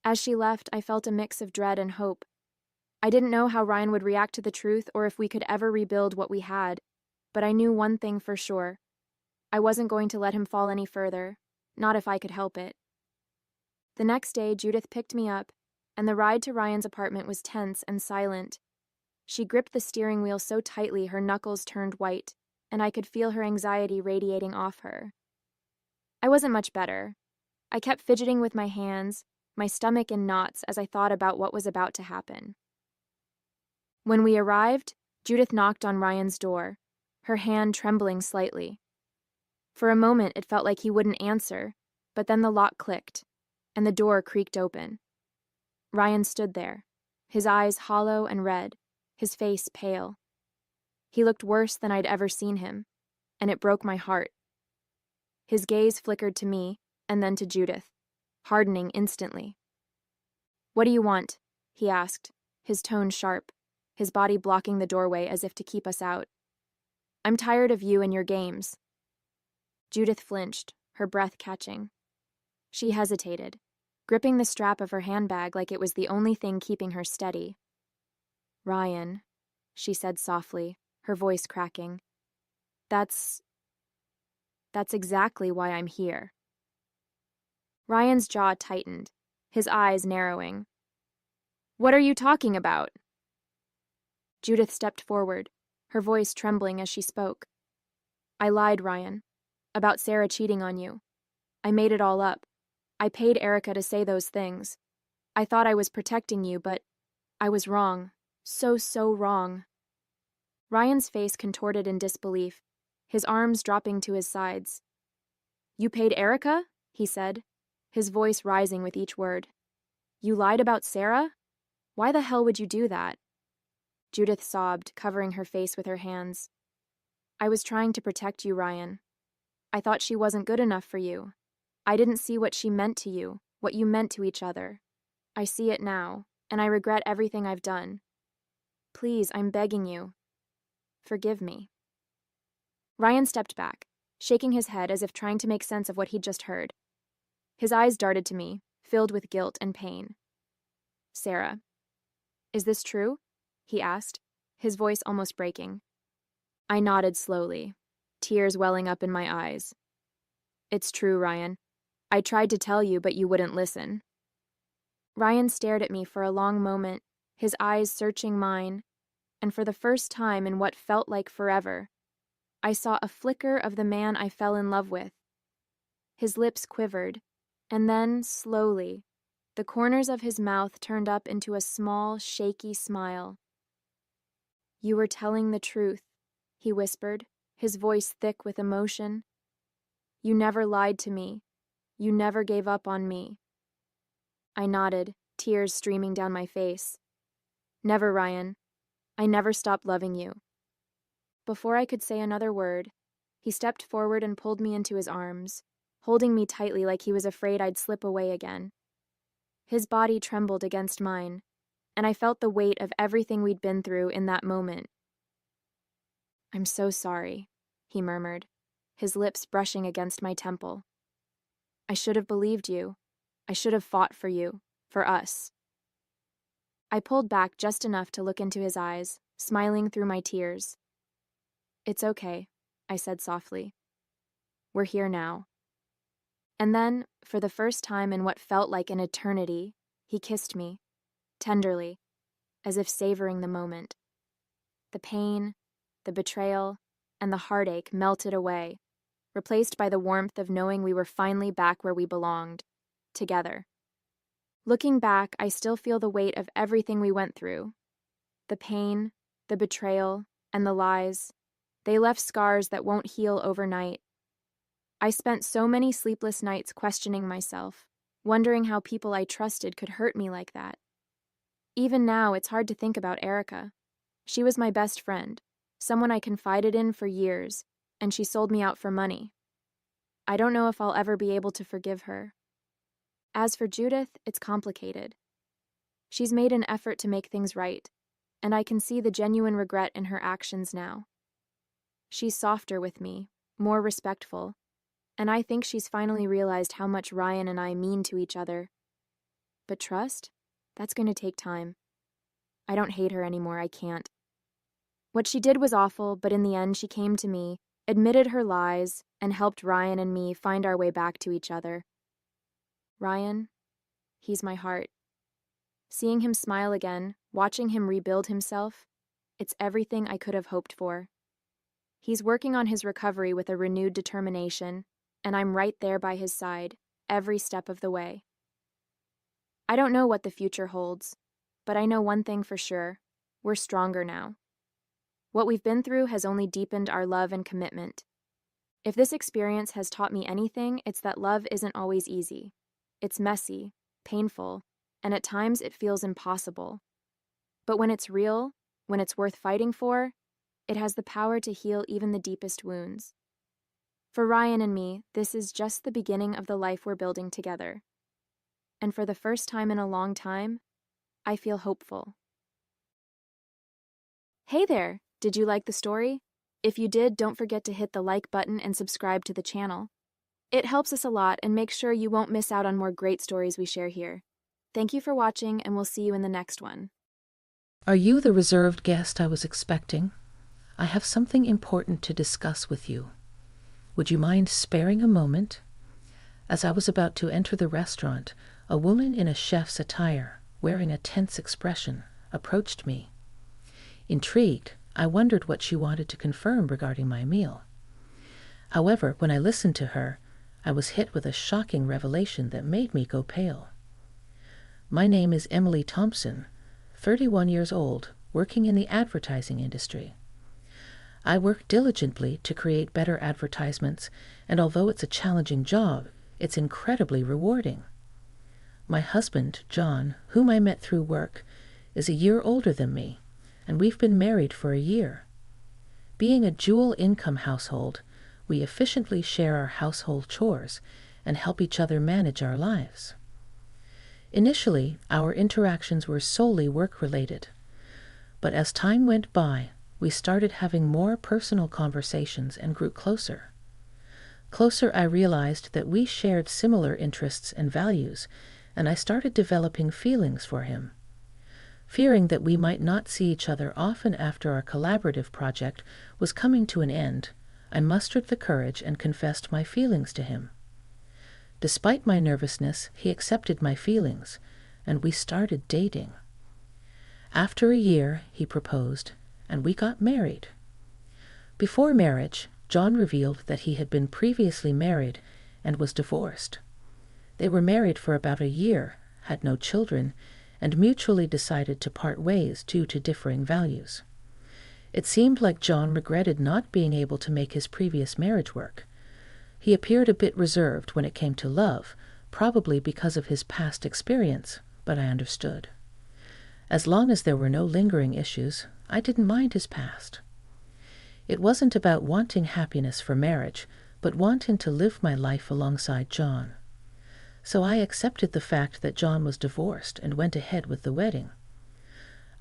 As she left, I felt a mix of dread and hope. I didn't know how Ryan would react to the truth or if we could ever rebuild what we had, but I knew one thing for sure. I wasn't going to let him fall any further, not if I could help it. The next day, Judith picked me up, and the ride to Ryan's apartment was tense and silent. She gripped the steering wheel so tightly her knuckles turned white, and I could feel her anxiety radiating off her. I wasn't much better. I kept fidgeting with my hands, my stomach in knots as I thought about what was about to happen. When we arrived, Judith knocked on Ryan's door, her hand trembling slightly. For a moment, it felt like he wouldn't answer, but then the lock clicked, and the door creaked open. Ryan stood there, his eyes hollow and red, his face pale. He looked worse than I'd ever seen him, and it broke my heart. His gaze flickered to me, and then to Judith, hardening instantly. What do you want? He asked, his tone sharp, his body blocking the doorway as if to keep us out. I'm tired of you and your games. Judith flinched, her breath catching. She hesitated, gripping the strap of her handbag like it was the only thing keeping her steady. Ryan, she said softly, her voice cracking. That's exactly why I'm here. Ryan's jaw tightened, his eyes narrowing. What are you talking about? Judith stepped forward, her voice trembling as she spoke. I lied, Ryan, about Sarah cheating on you. I made it all up. I paid Erica to say those things. I thought I was protecting you, but I was wrong. So wrong. Ryan's face contorted in disbelief, his arms dropping to his sides. You paid Erica? He said, his voice rising with each word. You lied about Sarah? Why the hell would you do that? Judith sobbed, covering her face with her hands. I was trying to protect you, Ryan. I thought she wasn't good enough for you. I didn't see what she meant to you, what you meant to each other. I see it now, and I regret everything I've done. Please, I'm begging you. Forgive me. Ryan stepped back, shaking his head as if trying to make sense of what he'd just heard. His eyes darted to me, filled with guilt and pain. Sarah, is this true? He asked, his voice almost breaking. I nodded slowly, tears welling up in my eyes. It's true, Ryan. I tried to tell you, but you wouldn't listen. Ryan stared at me for a long moment, his eyes searching mine, and for the first time in what felt like forever, I saw a flicker of the man I fell in love with. His lips quivered, and then, slowly, the corners of his mouth turned up into a small, shaky smile. You were telling the truth, he whispered, his voice thick with emotion. "You never lied to me. You never gave up on me." I nodded, tears streaming down my face. "Never, Ryan. I never stopped loving you." Before I could say another word, he stepped forward and pulled me into his arms, holding me tightly like he was afraid I'd slip away again. His body trembled against mine, and I felt the weight of everything we'd been through in that moment. "I'm so sorry," he murmured, his lips brushing against my temple. "I should have believed you. I should have fought for you, for us." I pulled back just enough to look into his eyes, smiling through my tears. "It's okay," I said softly. "We're here now." And then, for the first time in what felt like an eternity, he kissed me, tenderly, as if savoring the moment. The pain, the betrayal, and the heartache melted away, replaced by the warmth of knowing we were finally back where we belonged, together. Looking back, I still feel the weight of everything we went through. The pain, the betrayal, and the lies. They left scars that won't heal overnight. I spent so many sleepless nights questioning myself, wondering how people I trusted could hurt me like that. Even now, it's hard to think about Erica. She was my best friend, someone I confided in for years, and she sold me out for money. I don't know if I'll ever be able to forgive her. As for Judith, it's complicated. She's made an effort to make things right, and I can see the genuine regret in her actions now. She's softer with me, more respectful, and I think she's finally realized how much Ryan and I mean to each other. But trust? That's going to take time. I don't hate her anymore, I can't. What she did was awful, but in the end she came to me, admitted her lies, and helped Ryan and me find our way back to each other. Ryan, he's my heart. Seeing him smile again, watching him rebuild himself, it's everything I could have hoped for. He's working on his recovery with a renewed determination, and I'm right there by his side, every step of the way. I don't know what the future holds, but I know one thing for sure: we're stronger now. What we've been through has only deepened our love and commitment. If this experience has taught me anything, it's that love isn't always easy. It's messy, painful, and at times it feels impossible. But when it's real, when it's worth fighting for, it has the power to heal even the deepest wounds. For Ryan and me, this is just the beginning of the life we're building together. And for the first time in a long time, I feel hopeful. Hey there! Did you like the story? If you did, don't forget to hit the like button and subscribe to the channel. It helps us a lot and makes sure you won't miss out on more great stories we share here. Thank you for watching, and we'll see you in the next one. Are you the reserved guest I was expecting? I have something important to discuss with you. Would you mind sparing a moment? As I was about to enter the restaurant, a woman in a chef's attire, wearing a tense expression, approached me. Intrigued, I wondered what she wanted to confirm regarding my meal. However, when I listened to her, I was hit with a shocking revelation that made me go pale. My name is Emily Thompson, 31 years old, working in the advertising industry. I work diligently to create better advertisements, and although it's a challenging job, it's incredibly rewarding. My husband, John, whom I met through work, is a year older than me, and we've been married for a year. Being a dual-income household, we efficiently share our household chores and help each other manage our lives. Initially, our interactions were solely work-related, but as time went by, we started having more personal conversations and grew closer. Closer, I realized that we shared similar interests and values, and I started developing feelings for him. Fearing that we might not see each other often after our collaborative project was coming to an end, I mustered the courage and confessed my feelings to him. Despite my nervousness, he accepted my feelings, and we started dating. After a year, he proposed, and we got married. Before marriage, John revealed that he had been previously married and was divorced. They were married for about a year, had no children, and mutually decided to part ways due to differing values. It seemed like John regretted not being able to make his previous marriage work. He appeared a bit reserved when it came to love, probably because of his past experience, but I understood. As long as there were no lingering issues, I didn't mind his past. It wasn't about wanting happiness for marriage, but wanting to live my life alongside John. So I accepted the fact that John was divorced and went ahead with the wedding.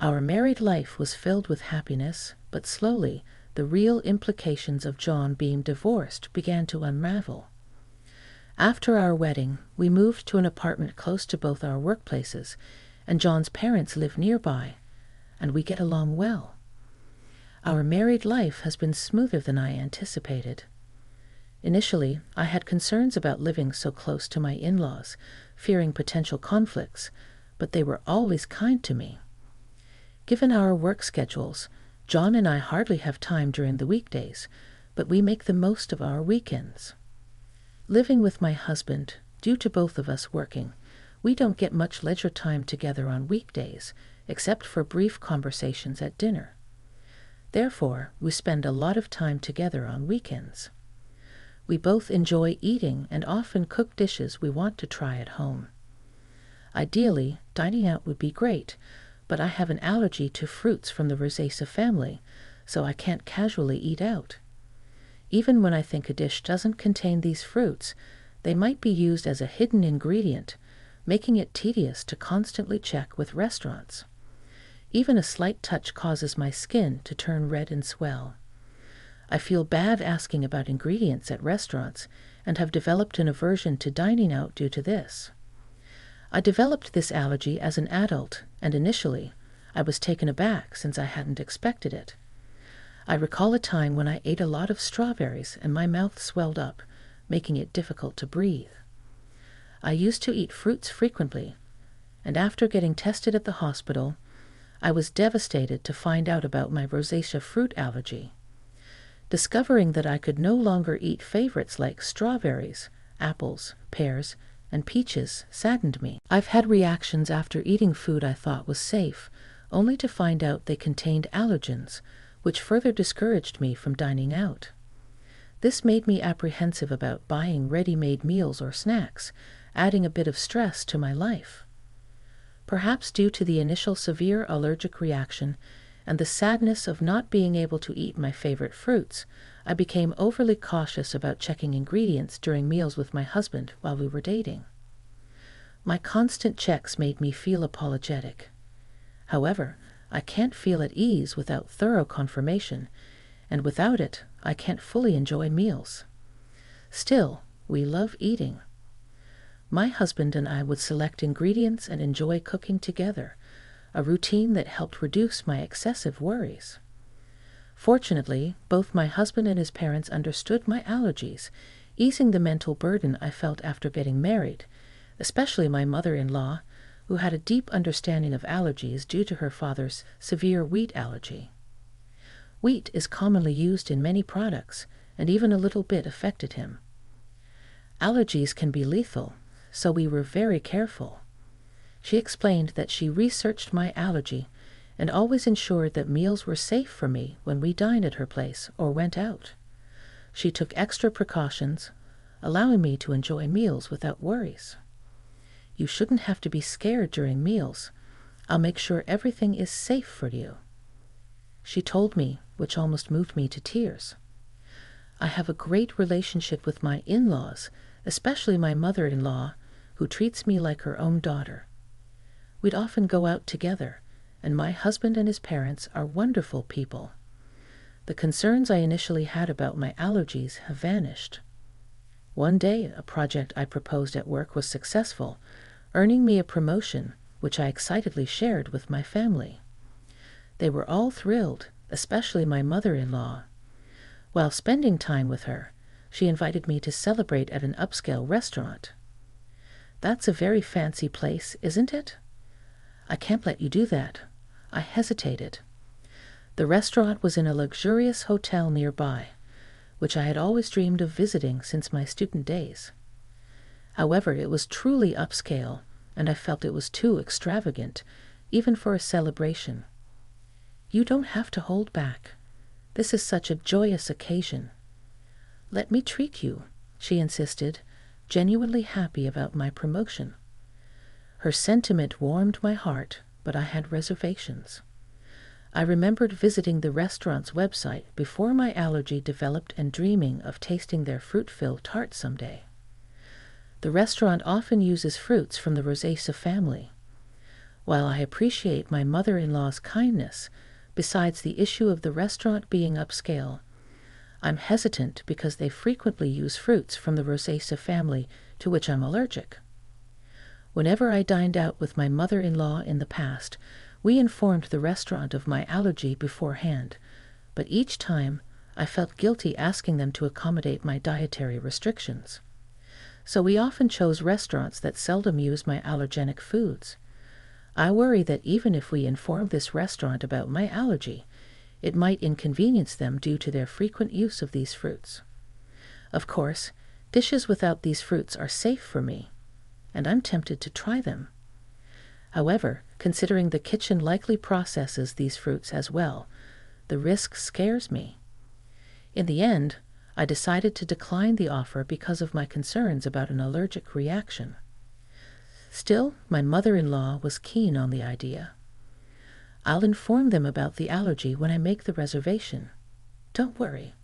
Our married life was filled with happiness, but slowly the real implications of John being divorced began to unravel. After our wedding, we moved to an apartment close to both our workplaces, and John's parents live nearby, and we get along well. Our married life has been smoother than I anticipated. Initially, I had concerns about living so close to my in-laws, fearing potential conflicts, but they were always kind to me. Given our work schedules, John and I hardly have time during the weekdays, but we make the most of our weekends. Living with my husband, due to both of us working, we don't get much leisure time together on weekdays, except for brief conversations at dinner. Therefore, we spend a lot of time together on weekends. We both enjoy eating and often cook dishes we want to try at home. Ideally, dining out would be great, but I have an allergy to fruits from the rosacea family, so I can't casually eat out. Even when I think a dish doesn't contain these fruits, they might be used as a hidden ingredient, making it tedious to constantly check with restaurants. Even a slight touch causes my skin to turn red and swell. I feel bad asking about ingredients at restaurants and have developed an aversion to dining out due to this. I developed this allergy as an adult, and initially, I was taken aback since I hadn't expected it. I recall a time when I ate a lot of strawberries and my mouth swelled up, making it difficult to breathe. I used to eat fruits frequently, and after getting tested at the hospital, I was devastated to find out about my rosacea fruit allergy. Discovering that I could no longer eat favorites like strawberries, apples, pears, and peaches saddened me. I've had reactions after eating food I thought was safe, only to find out they contained allergens, which further discouraged me from dining out. This made me apprehensive about buying ready-made meals or snacks, adding a bit of stress to my life. Perhaps due to the initial severe allergic reaction and the sadness of not being able to eat my favorite fruits, I became overly cautious about checking ingredients during meals with my husband while we were dating. My constant checks made me feel apologetic. However, I can't feel at ease without thorough confirmation, and without it, I can't fully enjoy meals. Still, we love eating. My husband and I would select ingredients and enjoy cooking together, a routine that helped reduce my excessive worries. Fortunately, both my husband and his parents understood my allergies, easing the mental burden I felt after getting married, especially my mother-in-law, who had a deep understanding of allergies due to her father's severe wheat allergy. Wheat is commonly used in many products, and even a little bit affected him. Allergies can be lethal, so we were very careful. She explained that she researched my allergy and always ensured that meals were safe for me when we dined at her place or went out. She took extra precautions, allowing me to enjoy meals without worries. You shouldn't have to be scared during meals. I'll make sure everything is safe for you, she told me, which almost moved me to tears. I have a great relationship with my in-laws, especially my mother-in-law, who treats me like her own daughter. We'd often go out together, and my husband and his parents are wonderful people. The concerns I initially had about my allergies have vanished. One day, a project I proposed at work was successful, earning me a promotion, which I excitedly shared with my family. They were all thrilled, especially my mother-in-law. While spending time with her, she invited me to celebrate at an upscale restaurant. That's a very fancy place, isn't it? I can't let you do that. I hesitated. The restaurant was in a luxurious hotel nearby, which I had always dreamed of visiting since my student days. However, it was truly upscale, and I felt it was too extravagant, even for a celebration. You don't have to hold back, This is such a joyous occasion. Let me treat you, she insisted, genuinely happy about my promotion. Her sentiment warmed my heart, but I had reservations. I remembered visiting the restaurant's website before my allergy developed and dreaming of tasting their fruit-filled tart someday. The restaurant often uses fruits from the rosacea family. While I appreciate my mother-in-law's kindness, besides the issue of the restaurant being upscale, I'm hesitant because they frequently use fruits from the rosacea family to which I'm allergic. Whenever I dined out with my mother-in-law in the past, we informed the restaurant of my allergy beforehand, but each time I felt guilty asking them to accommodate my dietary restrictions. So we often chose restaurants that seldom use my allergenic foods. I worry that even if we inform this restaurant about my allergy, it might inconvenience them due to their frequent use of these fruits. Of course, dishes without these fruits are safe for me, and I'm tempted to try them. However, considering the kitchen likely processes these fruits as well, the risk scares me. In the end, I decided to decline the offer because of my concerns about an allergic reaction. Still, my mother-in-law was keen on the idea. I'll inform them about the allergy when I make the reservation. Don't worry.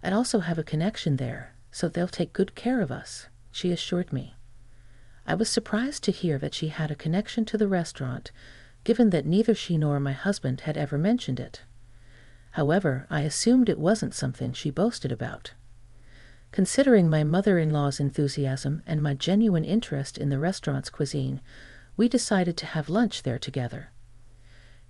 I also have a connection there, so they'll take good care of us, she assured me. I was surprised to hear that she had a connection to the restaurant, given that neither she nor my husband had ever mentioned it. However, I assumed it wasn't something she boasted about. Considering my mother-in-law's enthusiasm and my genuine interest in the restaurant's cuisine, we decided to have lunch there together.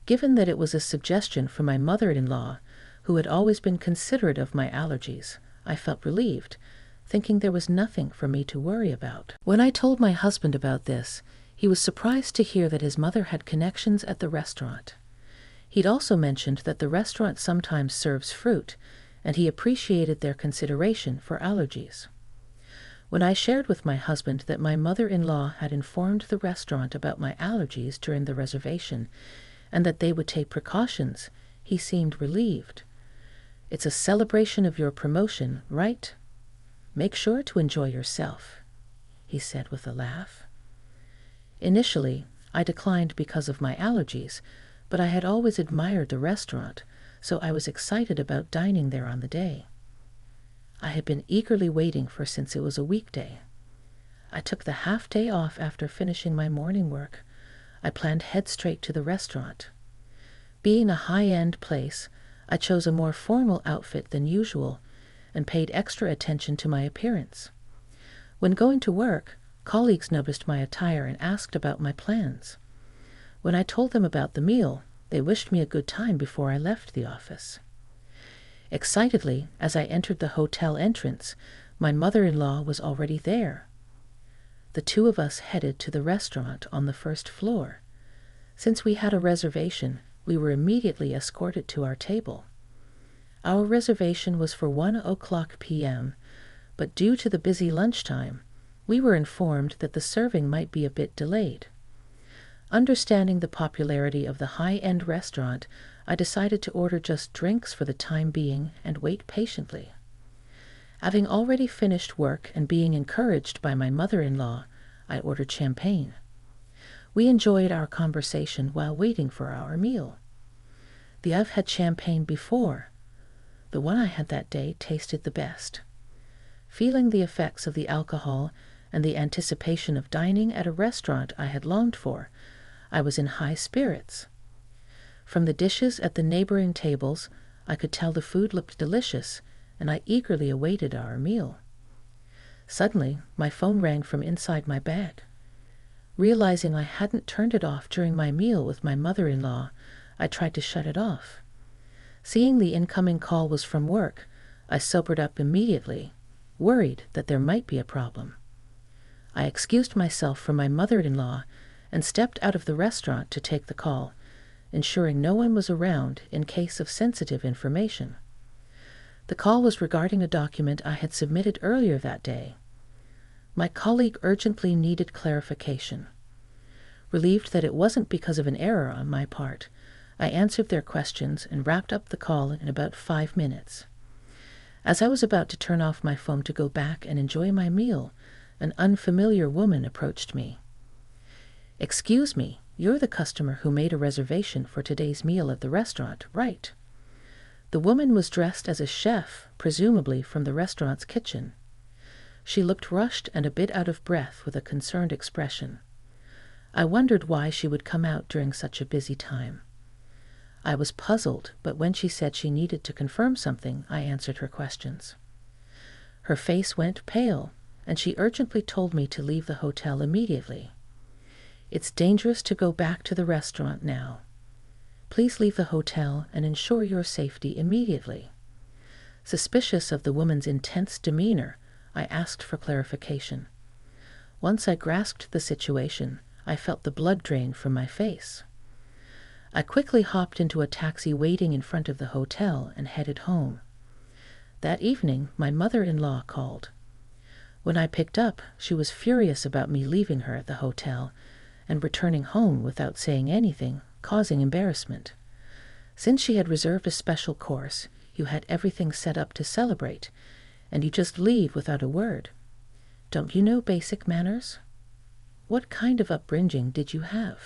Given that it was a suggestion from my mother-in-law, who had always been considerate of my allergies, I felt relieved, thinking there was nothing for me to worry about. When I told my husband about this, he was surprised to hear that his mother had connections at the restaurant. He'd also mentioned that the restaurant sometimes serves fruit, and he appreciated their consideration for allergies. When I shared with my husband that my mother-in-law had informed the restaurant about my allergies during the reservation, and that they would take precautions, he seemed relieved. It's a celebration of your promotion, right? Make sure to enjoy yourself, he said with a laugh. Initially, I declined because of my allergies, but I had always admired the restaurant, so I was excited about dining there on the day. I had been eagerly waiting for since it was a weekday. I took the half-day off after finishing my morning work. I planned head straight to the restaurant. Being a high-end place, I chose a more formal outfit than usual and paid extra attention to my appearance. When going to work, colleagues noticed my attire and asked about my plans. When I told them about the meal, they wished me a good time before I left the office. Excitedly, as I entered the hotel entrance, my mother-in-law was already there. The two of us headed to the restaurant on the first floor. Since we had a reservation, we were immediately escorted to our table. Our reservation was for 1:00 p.m., but due to the busy lunchtime, we were informed that the serving might be a bit delayed. Understanding the popularity of the high-end restaurant, I decided to order just drinks for the time being and wait patiently. Having already finished work and being encouraged by my mother-in-law, I ordered champagne. We enjoyed our conversation while waiting for our meal. I've had champagne before. The one I had that day tasted the best. Feeling the effects of the alcohol and the anticipation of dining at a restaurant I had longed for, I was in high spirits. From the dishes at the neighboring tables, I could tell the food looked delicious, and I eagerly awaited our meal. Suddenly, my phone rang from inside my bag. Realizing I hadn't turned it off during my meal with my mother-in-law, I tried to shut it off. Seeing the incoming call was from work, I sobered up immediately, worried that there might be a problem. I excused myself from my mother-in-law and stepped out of the restaurant to take the call, ensuring no one was around in case of sensitive information. The call was regarding a document I had submitted earlier that day. My colleague urgently needed clarification. Relieved that it wasn't because of an error on my part, I answered their questions and wrapped up the call in about 5 minutes. As I was about to turn off my phone to go back and enjoy my meal, an unfamiliar woman approached me. "Excuse me, you're the customer who made a reservation for today's meal at the restaurant, right?" The woman was dressed as a chef, presumably from the restaurant's kitchen. She looked rushed and a bit out of breath with a concerned expression. I wondered why she would come out during such a busy time. I was puzzled, but when she said she needed to confirm something, I answered her questions. Her face went pale, and she urgently told me to leave the hotel immediately. "It's dangerous to go back to the restaurant now. Please leave the hotel and ensure your safety immediately." Suspicious of the woman's intense demeanor, I asked for clarification. Once I grasped the situation, I felt the blood drain from my face. I quickly hopped into a taxi waiting in front of the hotel and headed home. That evening, my mother-in-law called. When I picked up, she was furious about me leaving her at the hotel and returning home without saying anything, causing embarrassment. Since she had reserved a special course, you had everything set up to celebrate, and you just leave without a word. Don't you know basic manners? What kind of upbringing did you have?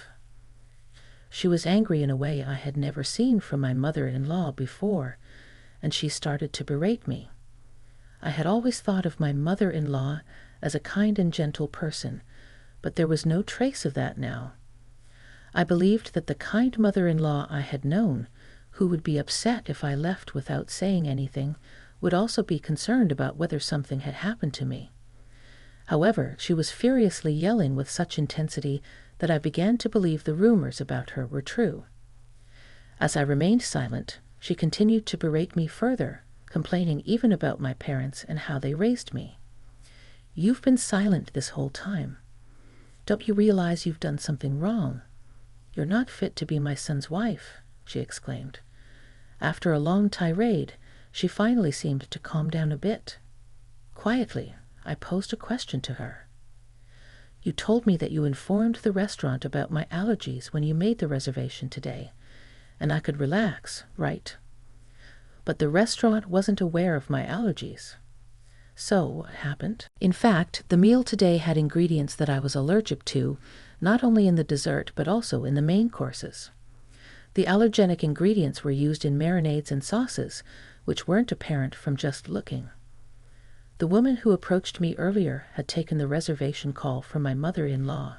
She was angry in a way I had never seen from my mother-in-law before, and she started to berate me. I had always thought of my mother-in-law as a kind and gentle person, but there was no trace of that now. I believed that the kind mother-in-law I had known, who would be upset if I left without saying anything, would also be concerned about whether something had happened to me. However, she was furiously yelling with such intensity that I began to believe the rumors about her were true. As I remained silent, she continued to berate me further, complaining even about my parents and how they raised me. "You've been silent this whole time. Don't you realize you've done something wrong? You're not fit to be my son's wife," she exclaimed. After a long tirade, she finally seemed to calm down a bit. Quietly, I posed a question to her. "You told me that you informed the restaurant about my allergies when you made the reservation today, and I could relax, right? But the restaurant wasn't aware of my allergies. So what happened?" In fact, the meal today had ingredients that I was allergic to, not only in the dessert but also in the main courses. The allergenic ingredients were used in marinades and sauces, which weren't apparent from just looking. The woman who approached me earlier had taken the reservation call from my mother-in-law.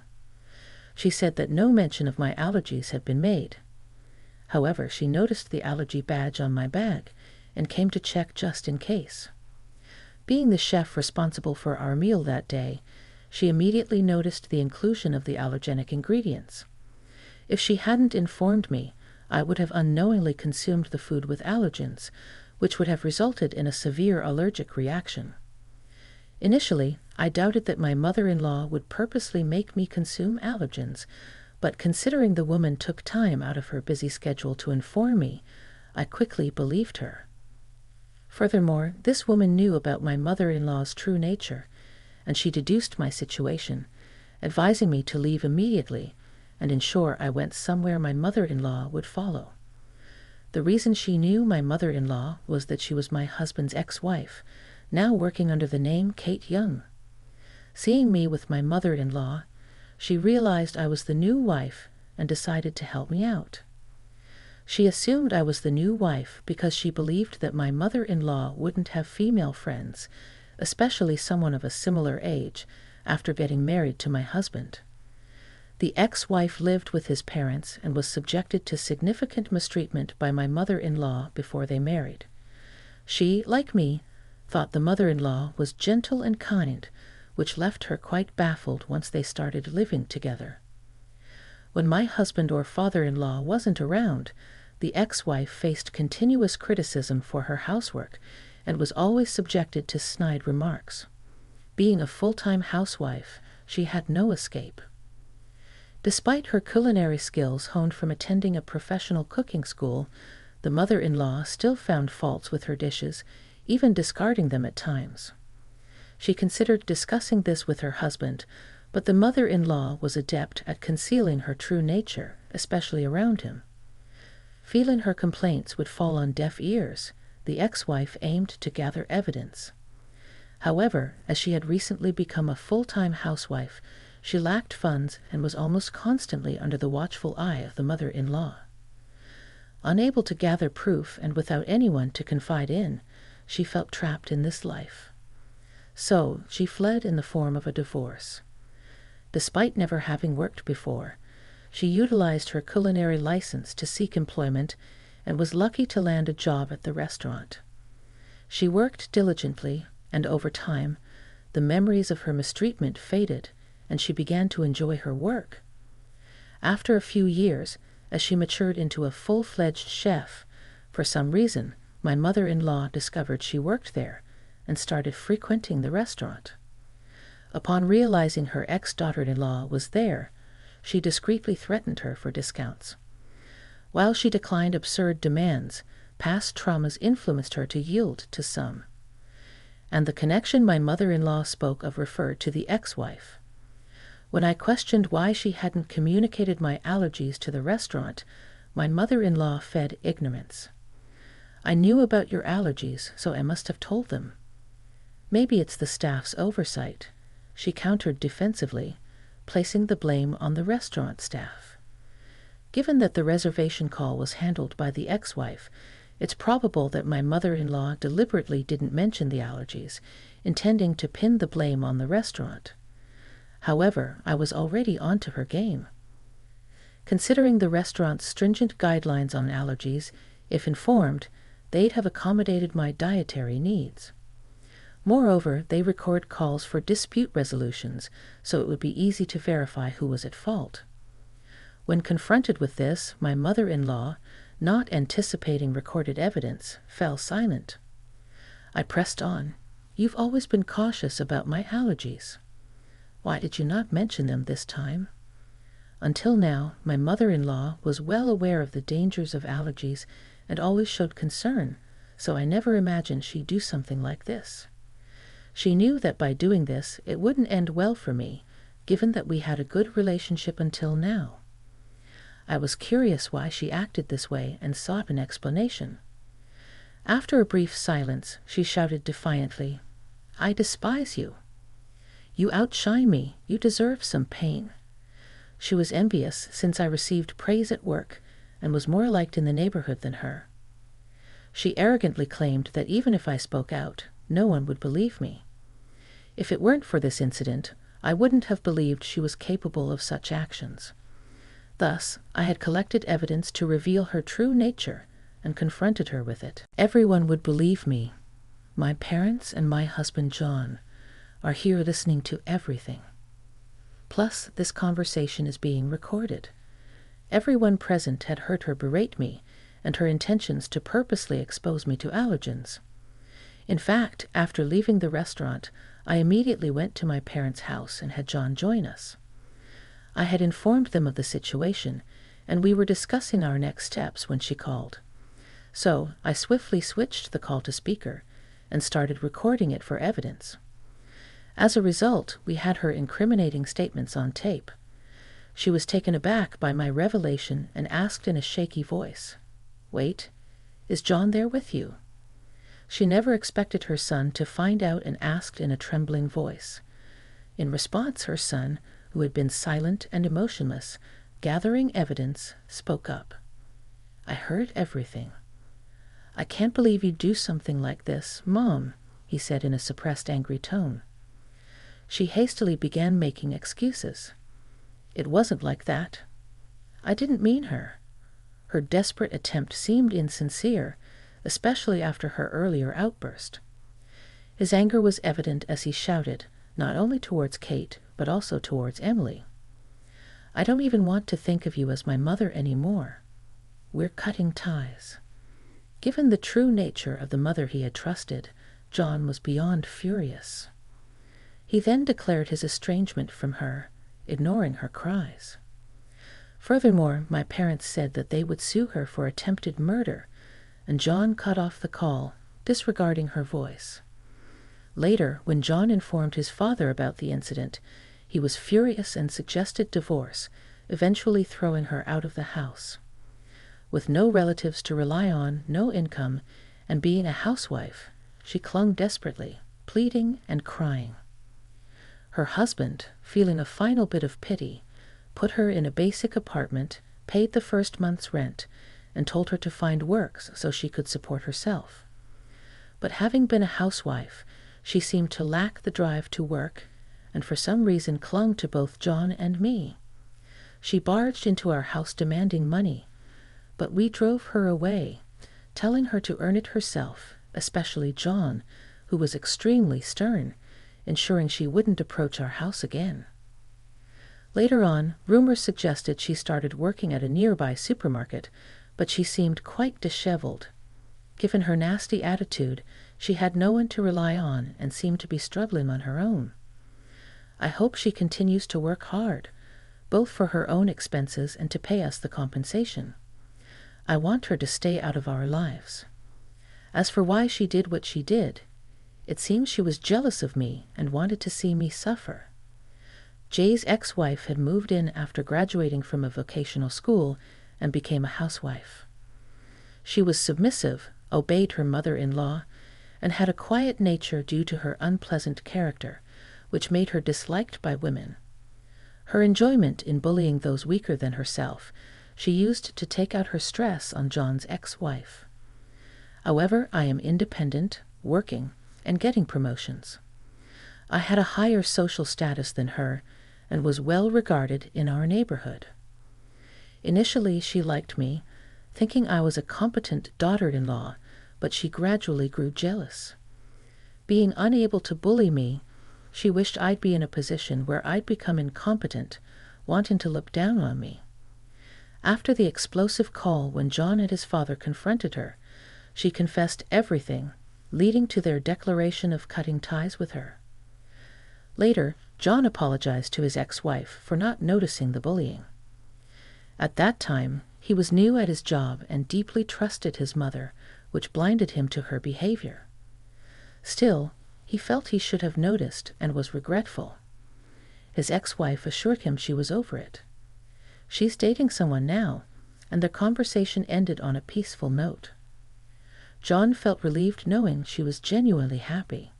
She said that no mention of my allergies had been made. However, she noticed the allergy badge on my bag and came to check just in case. Being the chef responsible for our meal that day, she immediately noticed the inclusion of the allergenic ingredients. If she hadn't informed me, I would have unknowingly consumed the food with allergens, which would have resulted in a severe allergic reaction. Initially, I doubted that my mother-in-law would purposely make me consume allergens, but considering the woman took time out of her busy schedule to inform me, I quickly believed her. Furthermore, this woman knew about my mother-in-law's true nature, and she deduced my situation, advising me to leave immediately and ensure I went somewhere my mother-in-law would follow. The reason she knew my mother-in-law was that she was my husband's ex-wife, now working under the name Kate Young. Seeing me with my mother-in-law, she realized I was the new wife and decided to help me out. She assumed I was the new wife because she believed that my mother-in-law wouldn't have female friends, especially someone of a similar age, after getting married to my husband. The ex-wife lived with his parents and was subjected to significant mistreatment by my mother-in-law before they married. She, like me, thought the mother-in-law was gentle and kind, which left her quite baffled once they started living together. When my husband or father-in-law wasn't around, the ex-wife faced continuous criticism for her housework and was always subjected to snide remarks. Being a full-time housewife, she had no escape. Despite her culinary skills honed from attending a professional cooking school, the mother-in-law still found faults with her dishes, even discarding them at times. She considered discussing this with her husband, but the mother-in-law was adept at concealing her true nature, especially around him. Feeling her complaints would fall on deaf ears, the ex-wife aimed to gather evidence. However, as she had recently become a full-time housewife, she lacked funds and was almost constantly under the watchful eye of the mother-in-law. Unable to gather proof and without anyone to confide in, she felt trapped in this life. So she fled in the form of a divorce. Despite never having worked before, she utilized her culinary license to seek employment and was lucky to land a job at the restaurant. She worked diligently, and over time, the memories of her mistreatment faded, and she began to enjoy her work. After a few years, as she matured into a full-fledged chef, for some reason, my mother-in-law discovered she worked there and started frequenting the restaurant. Upon realizing her ex-daughter-in-law was there, she discreetly threatened her for discounts. While she declined absurd demands, past traumas influenced her to yield to some. And the connection my mother-in-law spoke of referred to the ex-wife. When I questioned why she hadn't communicated my allergies to the restaurant, my mother-in-law fed ignorance. I knew about your allergies, so I must have told them. Maybe it's the staff's oversight, she countered defensively, placing the blame on the restaurant staff. Given that the reservation call was handled by the ex-wife, it's probable that my mother-in-law deliberately didn't mention the allergies, intending to pin the blame on the restaurant. However, I was already onto her game. Considering the restaurant's stringent guidelines on allergies, if informed, they'd have accommodated my dietary needs. Moreover, they record calls for dispute resolutions, so it would be easy to verify who was at fault. When confronted with this, my mother-in-law, not anticipating recorded evidence, fell silent. I pressed on. You've always been cautious about my allergies. Why did you not mention them this time? Until now, my mother-in-law was well aware of the dangers of allergies and always showed concern, so I never imagined she'd do something like this. She knew that by doing this, it wouldn't end well for me, given that we had a good relationship until now. I was curious why she acted this way and sought an explanation. After a brief silence, she shouted defiantly, "I despise you. You outshine me. You deserve some pain." She was envious since I received praise at work and was more liked in the neighborhood than her. She arrogantly claimed that even if I spoke out, no one would believe me. If it weren't for this incident, I wouldn't have believed she was capable of such actions. Thus, I had collected evidence to reveal her true nature and confronted her with it. Everyone would believe me. My parents and my husband John are here listening to everything. Plus, this conversation is being recorded. Everyone present had heard her berate me and her intentions to purposely expose me to allergens. In fact, after leaving the restaurant, I immediately went to my parents' house and had John join us. I had informed them of the situation, and we were discussing our next steps when she called. So I swiftly switched the call to speaker and started recording it for evidence. As a result, we had her incriminating statements on tape. She was taken aback by my revelation and asked in a shaky voice, "Wait, is John there with you?" She never expected her son to find out and asked in a trembling voice. In response, her son, who had been silent and emotionless, gathering evidence, spoke up. "I heard everything." "I can't believe you'd do something like this, Mom," he said in a suppressed angry tone. She hastily began making excuses. "It wasn't like that. I didn't mean her." Her desperate attempt seemed insincere, especially after her earlier outburst. His anger was evident as he shouted, not only towards Kate, but also towards Emily. "I don't even want to think of you as my mother anymore. We're cutting ties." Given the true nature of the mother he had trusted, John was beyond furious. He then declared his estrangement from her, ignoring her cries. Furthermore, my parents said that they would sue her for attempted murder, and John cut off the call, disregarding her voice. Later, when John informed his father about the incident, he was furious and suggested divorce, eventually throwing her out of the house. With no relatives to rely on, no income, and being a housewife, she clung desperately, pleading and crying. Her husband, feeling a final bit of pity, put her in a basic apartment, paid the first month's rent, and told her to find work so she could support herself. But having been a housewife, she seemed to lack the drive to work, and for some reason clung to both John and me. She barged into our house demanding money, but we drove her away, telling her to earn it herself, especially John, who was extremely stern, ensuring she wouldn't approach our house again. Later on, rumors suggested she started working at a nearby supermarket, but she seemed quite disheveled. Given her nasty attitude, she had no one to rely on and seemed to be struggling on her own. I hope she continues to work hard, both for her own expenses and to pay us the compensation. I want her to stay out of our lives. As for why she did what she did, it seems she was jealous of me and wanted to see me suffer. Jay's ex-wife had moved in after graduating from a vocational school and became a housewife. She was submissive, obeyed her mother-in-law, and had a quiet nature due to her unpleasant character, which made her disliked by women. Her enjoyment in bullying those weaker than herself she used to take out her stress on John's ex-wife. However, I am independent, working, and getting promotions. I had a higher social status than her and was well regarded in our neighborhood. Initially, she liked me, thinking I was a competent daughter-in-law, but she gradually grew jealous. Being unable to bully me, she wished I'd be in a position where I'd become incompetent, wanting to look down on me. After the explosive call when John and his father confronted her, she confessed everything, leading to their declaration of cutting ties with her. Later, John apologized to his ex-wife for not noticing the bullying. At that time, he was new at his job and deeply trusted his mother, which blinded him to her behavior. Still, he felt he should have noticed and was regretful. His ex-wife assured him she was over it. She's dating someone now, and their conversation ended on a peaceful note. John felt relieved knowing she was genuinely happy.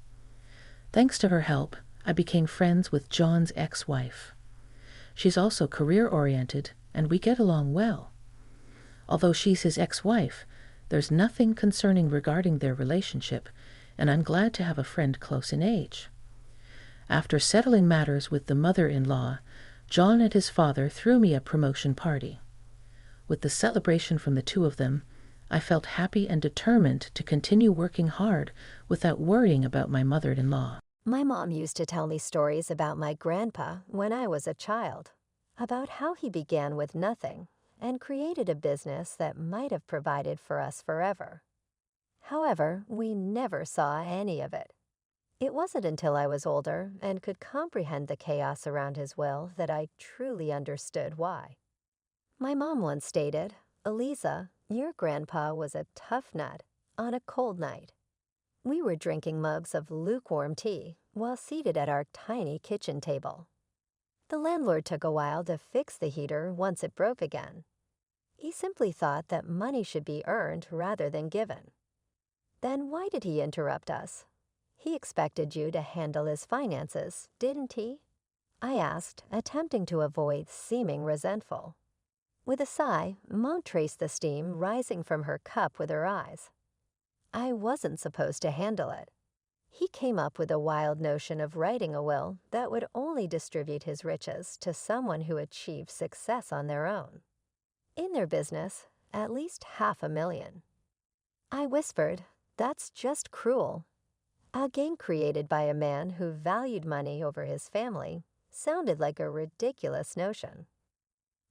Thanks to her help, I became friends with John's ex-wife. She's also career-oriented, and we get along well. Although she's his ex-wife, there's nothing concerning regarding their relationship, and I'm glad to have a friend close in age. After settling matters with the mother-in-law, John and his father threw me a promotion party. With the celebration from the two of them, I felt happy and determined to continue working hard without worrying about my mother-in-law. My mom used to tell me stories about my grandpa when I was a child, about how he began with nothing and created a business that might have provided for us forever. However, we never saw any of it. It wasn't until I was older and could comprehend the chaos around his will that I truly understood why. My mom once stated, "Eliza, your grandpa was a tough nut on a cold night." We were drinking mugs of lukewarm tea while seated at our tiny kitchen table. The landlord took a while to fix the heater once it broke again. He simply thought that money should be earned rather than given. Then why did he interrupt us? He expected you to handle his finances, didn't he? I asked, attempting to avoid seeming resentful. With a sigh, Mom traced the steam rising from her cup with her eyes. I wasn't supposed to handle it. He came up with a wild notion of writing a will that would only distribute his riches to someone who achieved success on their own. In their business, at least $500,000. I whispered, "That's just cruel." A game created by a man who valued money over his family sounded like a ridiculous notion.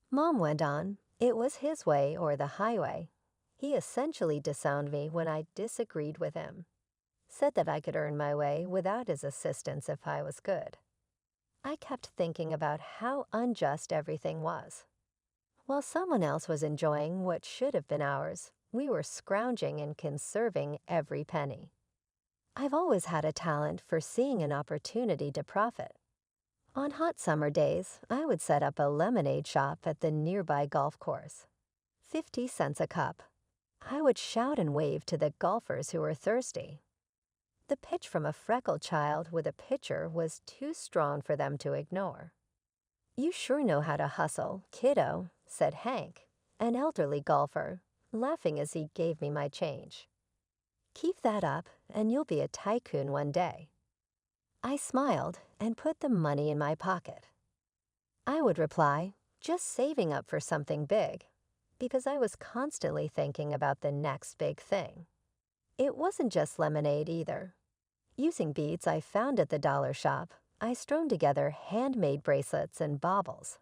Mom went on, "It was his way or the highway. He essentially disowned me when I disagreed with him. Said that I could earn my way without his assistance if I was good." I kept thinking about how unjust everything was. While someone else was enjoying what should have been ours, we were scrounging and conserving every penny. I've always had a talent for seeing an opportunity to profit. On hot summer days, I would set up a lemonade shop at the nearby golf course. 50 cents a cup. I would shout and wave to the golfers who were thirsty. The pitch from a freckled child with a pitcher was too strong for them to ignore. "You sure know how to hustle, kiddo," said Hank, an elderly golfer, laughing as he gave me my change. "Keep that up, and you'll be a tycoon one day." I smiled and put the money in my pocket. I would reply, "Just saving up for something big," because I was constantly thinking about the next big thing. It wasn't just lemonade either. Using beads I found at the dollar shop, I strung together handmade bracelets and baubles.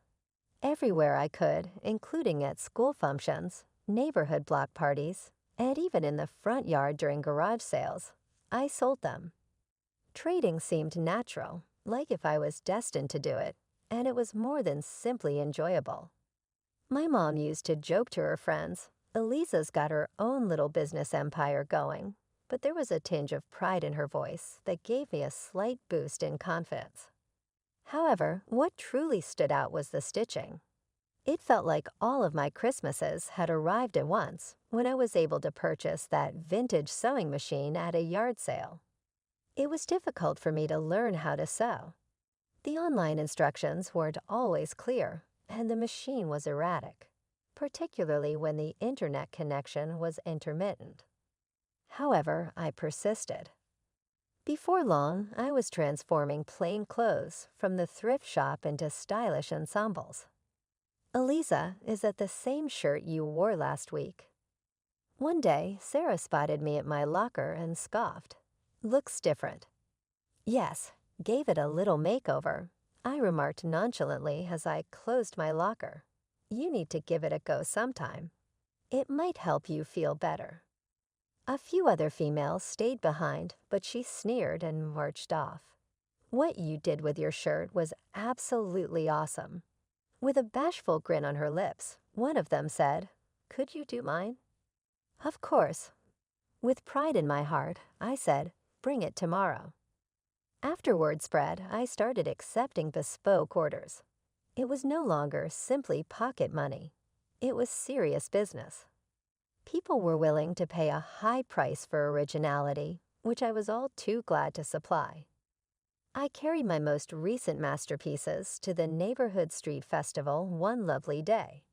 Everywhere I could, including at school functions, neighborhood block parties, and even in the front yard during garage sales, I sold them. Trading seemed natural, like if I was destined to do it, and it was more than simply enjoyable. My mom used to joke to her friends, "Elisa's got her own little business empire going," but there was a tinge of pride in her voice that gave me a slight boost in confidence. However, what truly stood out was the stitching. It felt like all of my Christmases had arrived at once when I was able to purchase that vintage sewing machine at a yard sale. It was difficult for me to learn how to sew. The online instructions weren't always clear, and the machine was erratic, particularly when the internet connection was intermittent. However, I persisted. Before long, I was transforming plain clothes from the thrift shop into stylish ensembles. "Elisa, is that the same shirt you wore last week?" One day, Sarah spotted me at my locker and scoffed. "Looks different." "Yes, gave it a little makeover," I remarked nonchalantly as I closed my locker. "You need to give it a go sometime. It might help you feel better." A few other females stayed behind, but she sneered and marched off. "What you did with your shirt was absolutely awesome." With a bashful grin on her lips, one of them said, "Could you do mine?" "Of course." With pride in my heart, I said, "Bring it tomorrow." After word spread, I started accepting bespoke orders. It was no longer simply pocket money. It was serious business. People were willing to pay a high price for originality, which I was all too glad to supply. I carried my most recent masterpieces to the neighborhood street festival one lovely day.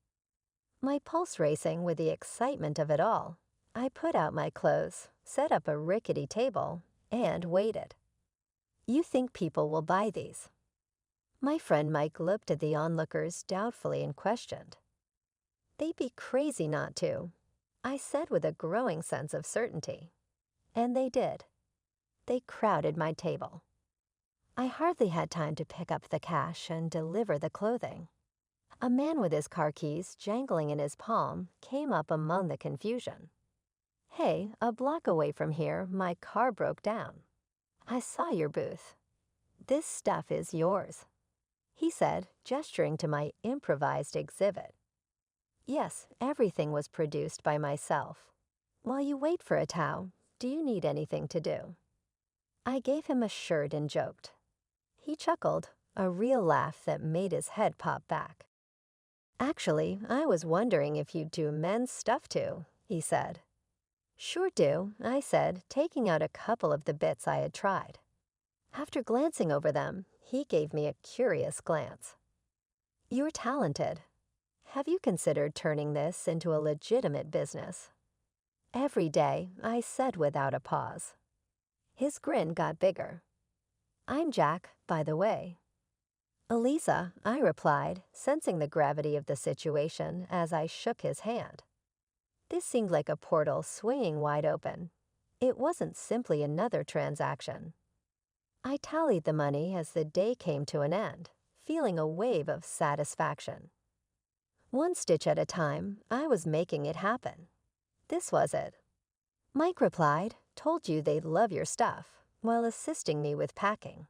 My pulse racing with the excitement of it all, I put out my clothes, set up a rickety table, and waited. "You think people will buy these?" My friend Mike looked at the onlookers doubtfully and questioned. "They'd be crazy not to," I said with a growing sense of certainty. And they did. They crowded my table. I hardly had time to pick up the cash and deliver the clothing. A man with his car keys jangling in his palm came up among the confusion. "Hey, a block away from here, my car broke down. I saw your booth. This stuff is yours," he said, gesturing to my improvised exhibit. Yes, everything was produced by myself. "While you wait for a towel, do you need anything to do?" I gave him a shirt and joked. He chuckled, a real laugh that made his head pop back. "Actually, I was wondering if you'd do men's stuff too," he said. "Sure do," I said, taking out a couple of the bits I had tried. After glancing over them, he gave me a curious glance. "You're talented. Have you considered turning this into a legitimate business?" "Every day," I said without a pause. His grin got bigger. "I'm Jack, by the way." "Elisa," I replied, sensing the gravity of the situation as I shook his hand. This seemed like a portal swinging wide open. It wasn't simply another transaction. I tallied the money as the day came to an end, feeling a wave of satisfaction. One stitch at a time, I was making it happen. This was it. Mike replied, "Told you they'd love your stuff," while assisting me with packing.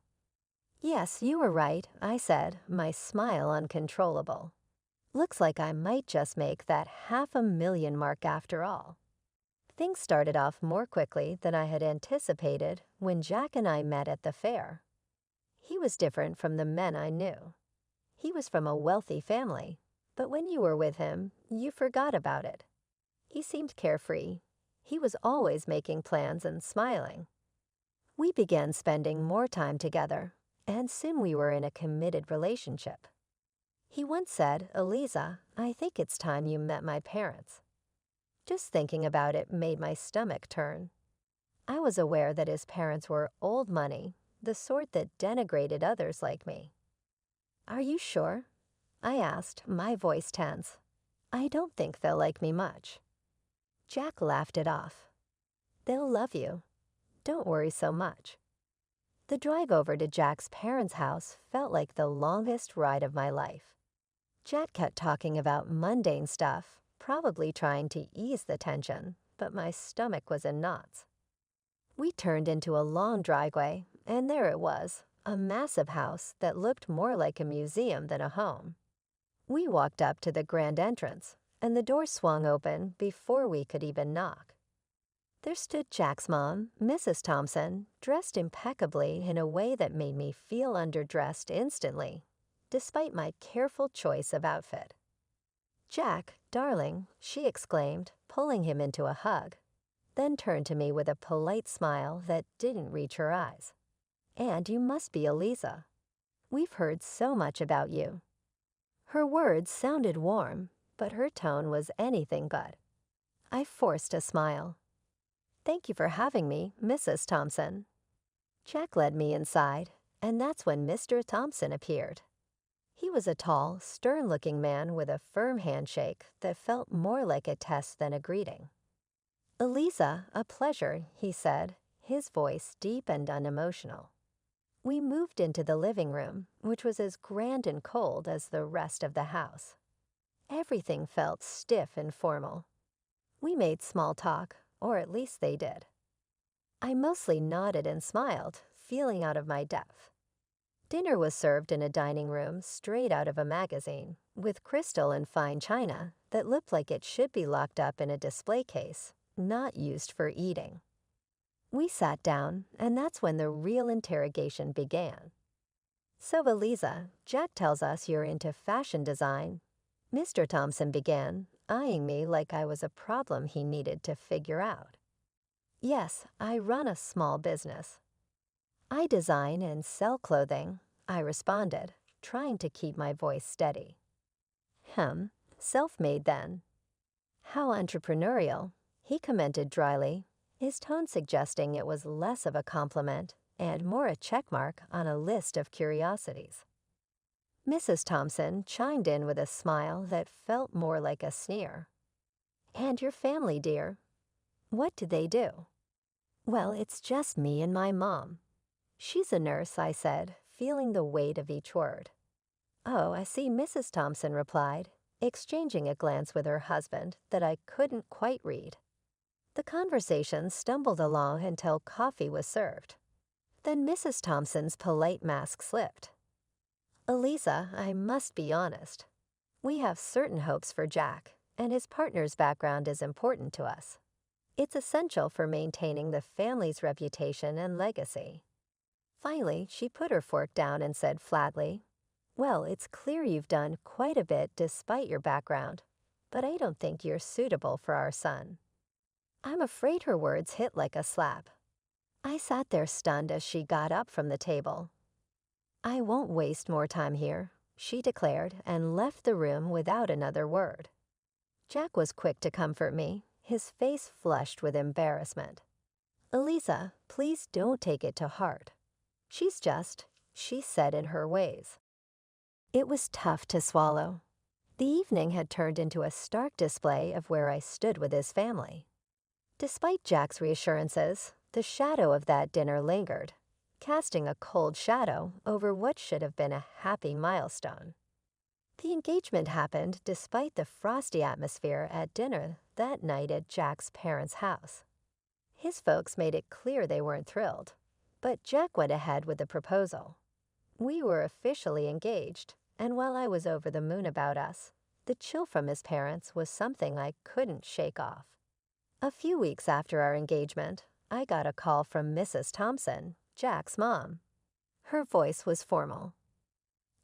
"Yes, you were right," I said, my smile uncontrollable. "Looks like I might just make that 500,000 mark after all." Things started off more quickly than I had anticipated when Jack and I met at the fair. He was different from the men I knew. He was from a wealthy family, But when you were with him, you forgot about it. He seemed carefree. He was always making plans and smiling. We began spending more time together, and soon we were in a committed relationship. He once said, "Eliza, I think it's time you met my parents." Just thinking about it made my stomach turn. I was aware that his parents were old money, the sort that denigrated others like me. "Are you sure?" I asked, my voice tense. "I don't think they'll like me much." Jack laughed it off. "They'll love you. Don't worry so much." The drive over to Jack's parents' house felt like the longest ride of my life. Jack kept talking about mundane stuff, probably trying to ease the tension, but my stomach was in knots. We turned into a long driveway, and there it was, a massive house that looked more like a museum than a home. We walked up to the grand entrance, and the door swung open before we could even knock. There stood Jack's mom, Mrs. Thompson, dressed impeccably in a way that made me feel underdressed instantly, despite my careful choice of outfit. "Jack, darling," she exclaimed, pulling him into a hug, then turned to me with a polite smile that didn't reach her eyes. "And you must be Eliza. We've heard so much about you." Her words sounded warm, but her tone was anything but. I forced a smile. "Thank you for having me, Mrs. Thompson." Jack led me inside, and that's when Mr. Thompson appeared. He was a tall, stern-looking man with a firm handshake that felt more like a test than a greeting. "Eliza, a pleasure," he said, his voice deep and unemotional. We moved into the living room, which was as grand and cold as the rest of the house. Everything felt stiff and formal. We made small talk, or at least they did. I mostly nodded and smiled, feeling out of my depth. Dinner was served in a dining room straight out of a magazine, with crystal and fine china that looked like it should be locked up in a display case, not used for eating. We sat down, and that's when the real interrogation began. "So, Eliza, Jack tells us you're into fashion design." Mr. Thompson began, eyeing me like I was a problem he needed to figure out. "Yes, I run a small business." "I design and sell clothing," I responded, trying to keep my voice steady. Self-made then." "How entrepreneurial," he commented dryly, his tone suggesting it was less of a compliment and more a checkmark on a list of curiosities. Mrs. Thompson chimed in with a smile that felt more like a sneer. "And your family, dear? What do they do?" "Well, it's just me and my mom." "She's a nurse," I said, feeling the weight of each word. "Oh, I see," Mrs. Thompson replied, exchanging a glance with her husband that I couldn't quite read. The conversation stumbled along until coffee was served. Then Mrs. Thompson's polite mask slipped. "Eliza, I must be honest. We have certain hopes for Jack, and his partner's background is important to us. It's essential for maintaining the family's reputation and legacy." Finally, she put her fork down and said flatly, "Well, it's clear you've done quite a bit despite your background, but I don't think you're suitable for our son." I'm afraid her words hit like a slap. I sat there stunned as she got up from the table. "I won't waste more time here," she declared and left the room without another word. Jack was quick to comfort me, his face flushed with embarrassment. "Eliza, please don't take it to heart. She's just," she said in her ways. It was tough to swallow. The evening had turned into a stark display of where I stood with his family. Despite Jack's reassurances, the shadow of that dinner lingered, casting a cold shadow over what should have been a happy milestone. The engagement happened despite the frosty atmosphere at dinner that night at Jack's parents' house. His folks made it clear they weren't thrilled, but Jack went ahead with the proposal. We were officially engaged, and while I was over the moon about us, the chill from his parents was something I couldn't shake off. A few weeks after our engagement, I got a call from Mrs. Thompson, Jack's mom. Her voice was formal.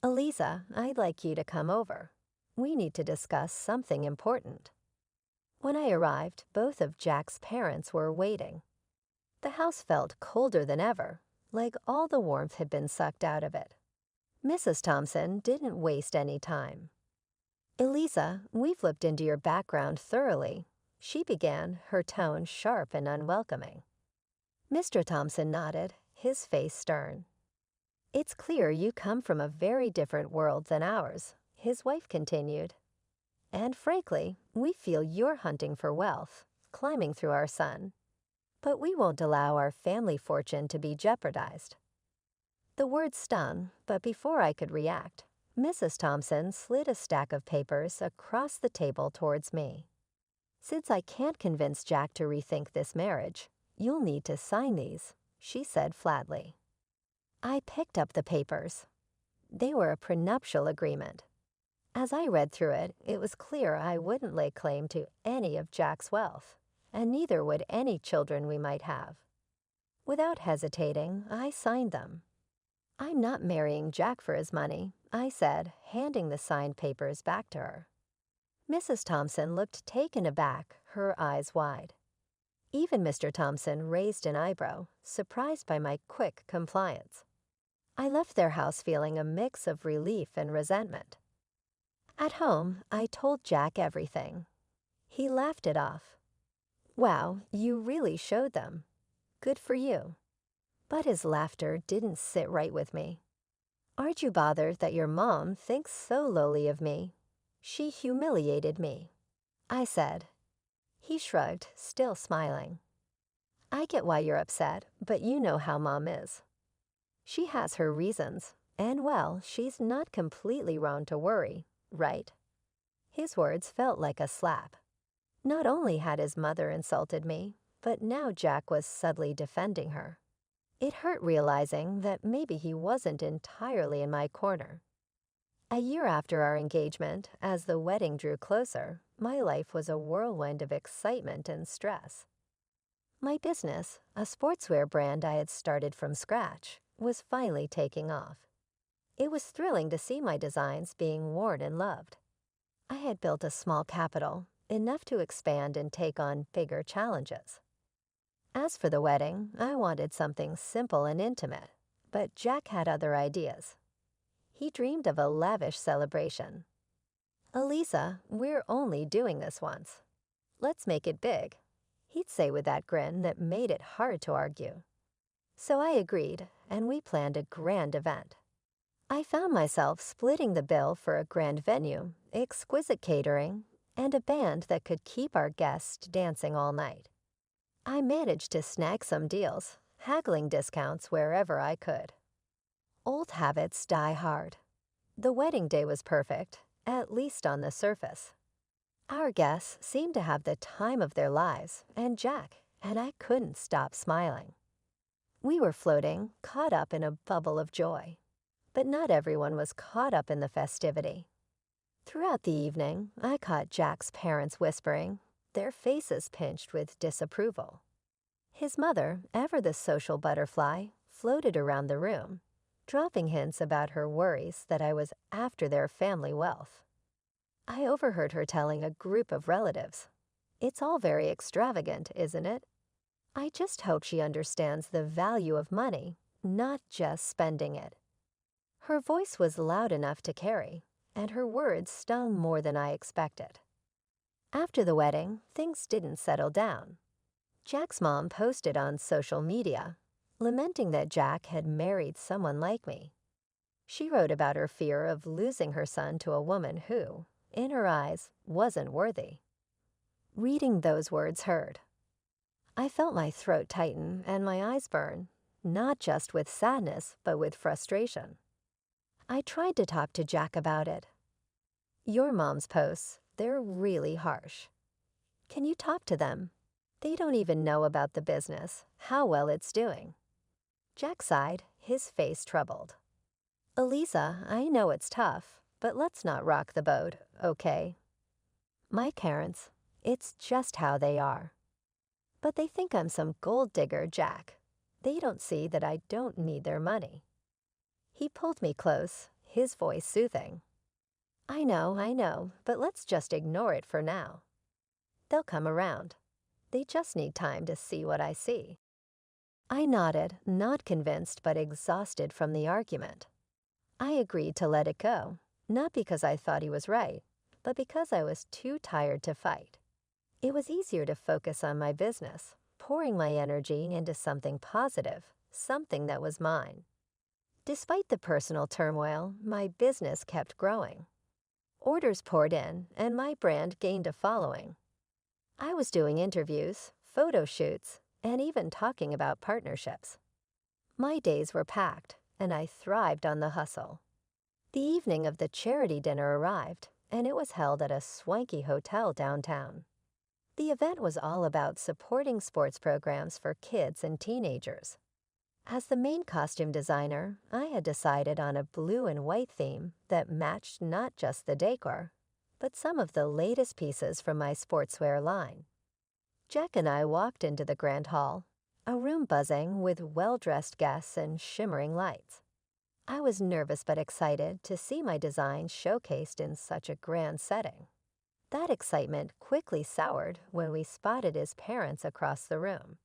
"Eliza, I'd like you to come over. We need to discuss something important." When I arrived, both of Jack's parents were waiting. The house felt colder than ever, like all the warmth had been sucked out of it. Mrs. Thompson didn't waste any time. "Eliza, we've looked into your background thoroughly," she began, her tone sharp and unwelcoming. Mr. Thompson nodded, his face stern. "It's clear you come from a very different world than ours," his wife continued. "And frankly, we feel you're hunting for wealth, climbing through our son. But we won't allow our family fortune to be jeopardized." The words stung, but before I could react, Mrs. Thompson slid a stack of papers across the table towards me. "Since I can't convince Jack to rethink this marriage, you'll need to sign these," she said flatly. I picked up the papers. They were a prenuptial agreement. As I read through it, it was clear I wouldn't lay claim to any of Jack's wealth, and neither would any children we might have. Without hesitating, I signed them. "I'm not marrying Jack for his money," I said, handing the signed papers back to her. Mrs. Thompson looked taken aback, her eyes wide. Even Mr. Thompson raised an eyebrow, surprised by my quick compliance. I left their house feeling a mix of relief and resentment. At home, I told Jack everything. He laughed it off. "Wow, you really showed them. Good for you." But his laughter didn't sit right with me. "Aren't you bothered that your mom thinks so lowly of me? She humiliated me," I said. He shrugged, still smiling. "I get why you're upset, but you know how Mom is. She has her reasons, and well, she's not completely wrong to worry, right?" His words felt like a slap. Not only had his mother insulted me, but now Jack was subtly defending her. It hurt realizing that maybe he wasn't entirely in my corner. A year after our engagement, as the wedding drew closer, my life was a whirlwind of excitement and stress. My business, a sportswear brand I had started from scratch, was finally taking off. It was thrilling to see my designs being worn and loved. I had built a small capital, enough to expand and take on bigger challenges. As for the wedding, I wanted something simple and intimate, but Jack had other ideas. He dreamed of a lavish celebration. "Eliza, we're only doing this once. Let's make it big," he'd say with that grin that made it hard to argue. So I agreed, and we planned a grand event. I found myself splitting the bill for a grand venue, exquisite catering, and a band that could keep our guests dancing all night. I managed to snag some deals, haggling discounts wherever I could. Old habits die hard. The wedding day was perfect, at least on the surface. Our guests seemed to have the time of their lives, and Jack, and I couldn't stop smiling. We were floating, caught up in a bubble of joy. But not everyone was caught up in the festivity. Throughout the evening, I caught Jack's parents whispering, their faces pinched with disapproval. His mother, ever the social butterfly, floated around the room, dropping hints about her worries that I was after their family wealth. I overheard her telling a group of relatives, "It's all very extravagant, isn't it? I just hope she understands the value of money, not just spending it." Her voice was loud enough to carry, and her words stung more than I expected. After the wedding, things didn't settle down. Jack's mom posted on social media, lamenting that Jack had married someone like me. She wrote about her fear of losing her son to a woman who, in her eyes, wasn't worthy. Reading those words hurt. I felt my throat tighten and my eyes burn, not just with sadness, but with frustration. I tried to talk to Jack about it. "Your mom's posts, they're really harsh. Can you talk to them? They don't even know about the business, how well it's doing." Jack sighed, his face troubled. "Eliza, I know it's tough, but let's not rock the boat, okay? My parents, it's just how they are. But they think I'm some gold digger, Jack. They don't see that I don't need their money." He pulled me close, his voice soothing. I know, but let's just ignore it for now. They'll come around. They just need time to see what I see. I nodded, not convinced but exhausted from the argument. I agreed to let it go, not because I thought he was right, but because I was too tired to fight. It was easier to focus on my business, pouring my energy into something positive, something that was mine. Despite the personal turmoil, my business kept growing. Orders poured in, and my brand gained a following. I was doing interviews, photo shoots, and even talking about partnerships. My days were packed, and I thrived on the hustle. The evening of the charity dinner arrived, and it was held at a swanky hotel downtown. The event was all about supporting sports programs for kids and teenagers. As the main costume designer, I had decided on a blue and white theme that matched not just the decor, but some of the latest pieces from my sportswear line. Jack and I walked into the grand hall, a room buzzing with well-dressed guests and shimmering lights. I was nervous but excited to see my design showcased in such a grand setting. That excitement quickly soured when we spotted his parents across the room.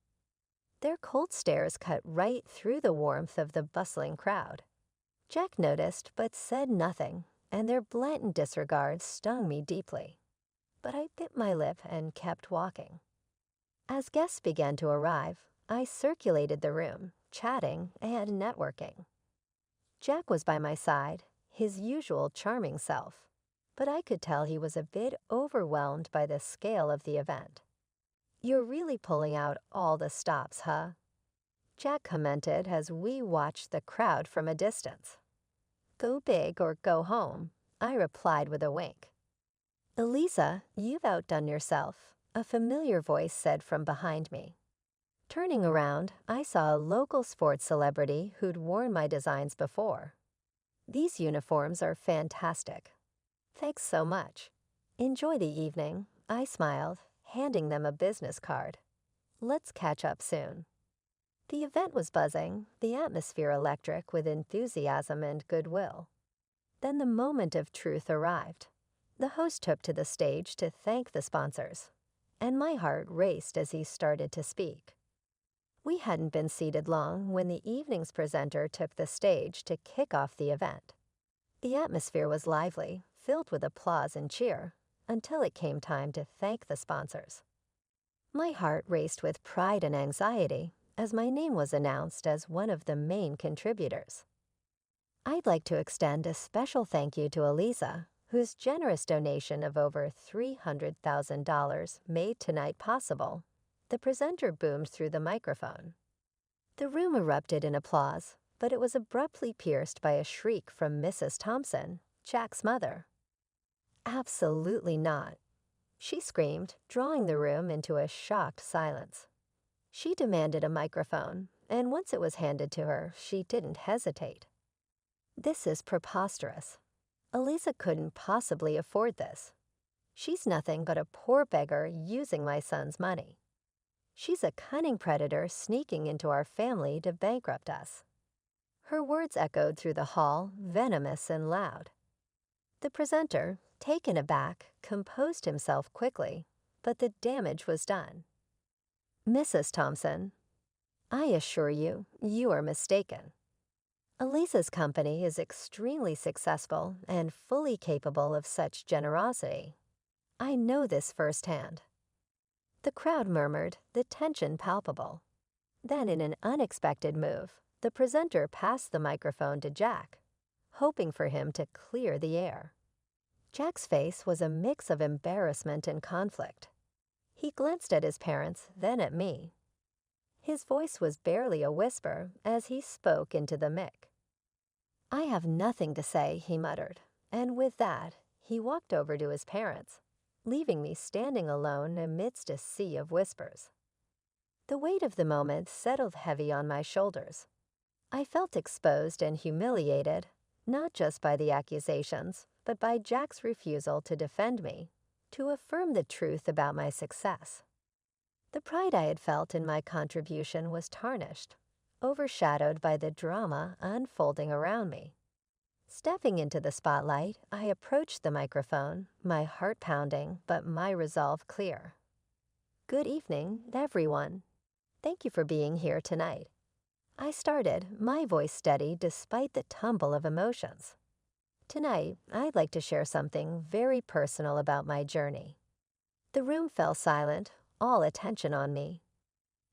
Their cold stares cut right through the warmth of the bustling crowd. Jack noticed but said nothing, and their blatant disregard stung me deeply. But I bit my lip and kept walking. As guests began to arrive, I circulated the room, chatting and networking. Jack was by my side, his usual charming self, but I could tell he was a bit overwhelmed by the scale of the event. "You're really pulling out all the stops, huh?" Jack commented as we watched the crowd from a distance. "Go big or go home," I replied with a wink. "Elisa, you've outdone yourself," a familiar voice said from behind me. Turning around, I saw a local sports celebrity who'd worn my designs before. "These uniforms are fantastic." "Thanks so much." "Enjoy the evening," I smiled, handing them a business card. "Let's catch up soon." The event was buzzing, the atmosphere electric with enthusiasm and goodwill. Then the moment of truth arrived. The host took to the stage to thank the sponsors, and my heart raced as he started to speak. We hadn't been seated long when the evening's presenter took the stage to kick off the event. The atmosphere was lively, filled with applause and cheer, until it came time to thank the sponsors. My heart raced with pride and anxiety as my name was announced as one of the main contributors. I'd like to extend a special thank you to Elisa, whose generous donation of over $300,000 made tonight possible. The presenter boomed through the microphone. The room erupted in applause, but it was abruptly pierced by a shriek from Mrs. Thompson, Jack's mother. "Absolutely not," she screamed, drawing the room into a shocked silence. She demanded a microphone, and once it was handed to her, she didn't hesitate. "This is preposterous. Elisa couldn't possibly afford this. She's nothing but a poor beggar using my son's money. She's a cunning predator sneaking into our family to bankrupt us." Her words echoed through the hall, venomous and loud. The presenter, taken aback, composed himself quickly, but the damage was done. "Mrs. Thompson, I assure you, you are mistaken. Elisa's company is extremely successful and fully capable of such generosity. I know this firsthand." The crowd murmured, the tension palpable. Then, in an unexpected move, the presenter passed the microphone to Jack, hoping for him to clear the air. Jack's face was a mix of embarrassment and conflict. He glanced at his parents, then at me. His voice was barely a whisper as he spoke into the mic. "I have nothing to say," he muttered, and with that, he walked over to his parents, leaving me standing alone amidst a sea of whispers. The weight of the moment settled heavy on my shoulders. I felt exposed and humiliated, not just by the accusations, but by Jack's refusal to defend me, to affirm the truth about my success. The pride I had felt in my contribution was tarnished, overshadowed by the drama unfolding around me. Stepping into the spotlight, I approached the microphone, my heart pounding, but my resolve clear. Good evening, everyone. Thank you for being here tonight. I started, my voice steady despite the tumble of emotions. Tonight, I'd like to share something very personal about my journey. The room fell silent, all attention on me.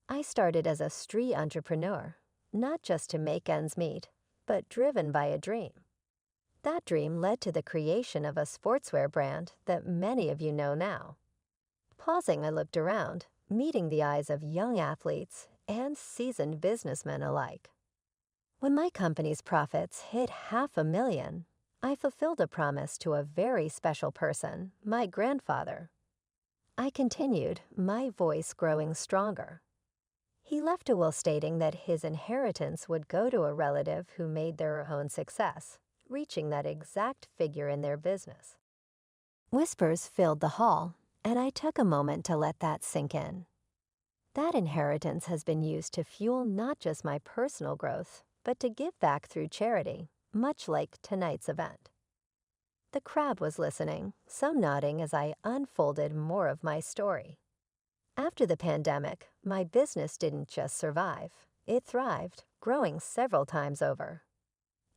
I started as a street entrepreneur, not just to make ends meet, but driven by a dream. That dream led to the creation of a sportswear brand that many of you know now. Pausing, I looked around, meeting the eyes of young athletes and seasoned businessmen alike. When my company's profits hit $500,000, I fulfilled a promise to a very special person, my grandfather. I continued, my voice growing stronger. He left a will stating that his inheritance would go to a relative who made their own success, reaching that exact figure in their business. Whispers filled the hall, and I took a moment to let that sink in. That inheritance has been used to fuel not just my personal growth, but to give back through charity, much like tonight's event. The crowd was listening, some nodding as I unfolded more of my story. After the pandemic, my business didn't just survive, it thrived, growing several times over.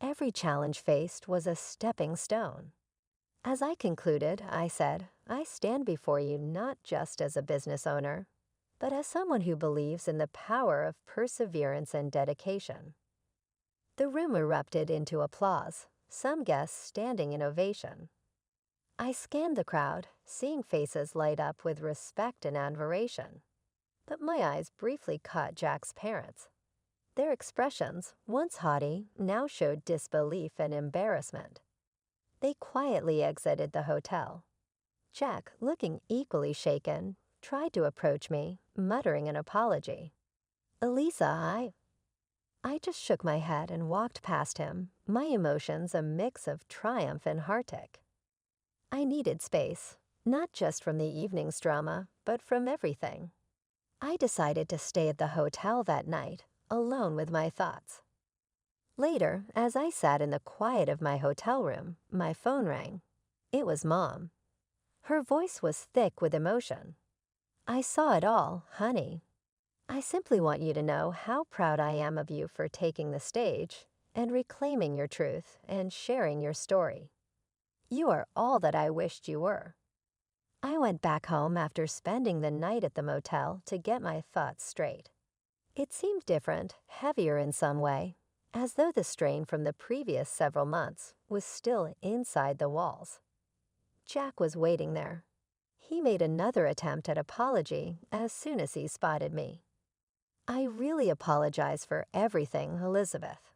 Every challenge faced was a stepping stone. As I concluded, I said, I stand before you not just as a business owner, but as someone who believes in the power of perseverance and dedication. The room erupted into applause, some guests standing in ovation. I scanned the crowd, seeing faces light up with respect and admiration. But my eyes briefly caught Jack's parents. Their expressions, once haughty, now showed disbelief and embarrassment. They quietly exited the hotel. Jack, looking equally shaken, tried to approach me, muttering an apology. Elisa, I just shook my head and walked past him, my emotions a mix of triumph and heartache. I needed space, not just from the evening's drama, but from everything. I decided to stay at the hotel that night, alone with my thoughts. Later, as I sat in the quiet of my hotel room, my phone rang. It was Mom. Her voice was thick with emotion. I saw it all, honey. I simply want you to know how proud I am of you for taking the stage and reclaiming your truth and sharing your story. You are all that I wished you were. I went back home after spending the night at the motel to get my thoughts straight. It seemed different, heavier in some way, as though the strain from the previous several months was still inside the walls. Jack was waiting there. He made another attempt at apology as soon as he spotted me. I really apologize for everything, Elizabeth.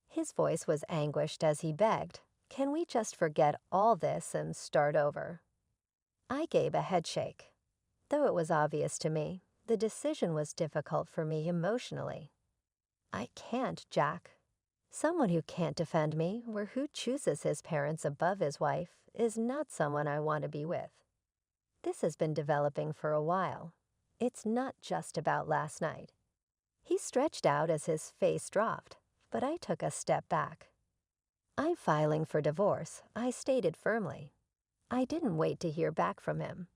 His voice was anguished as he begged, can we just forget all this and start over? I gave a headshake. Though it was obvious to me, the decision was difficult for me emotionally. I can't, Jack. Someone who can't defend me or who chooses his parents above his wife is not someone I want to be with. This has been developing for a while. It's not just about last night. He stretched out as his face dropped, but I took a step back. I'm filing for divorce, I stated firmly. I didn't wait to hear back from him.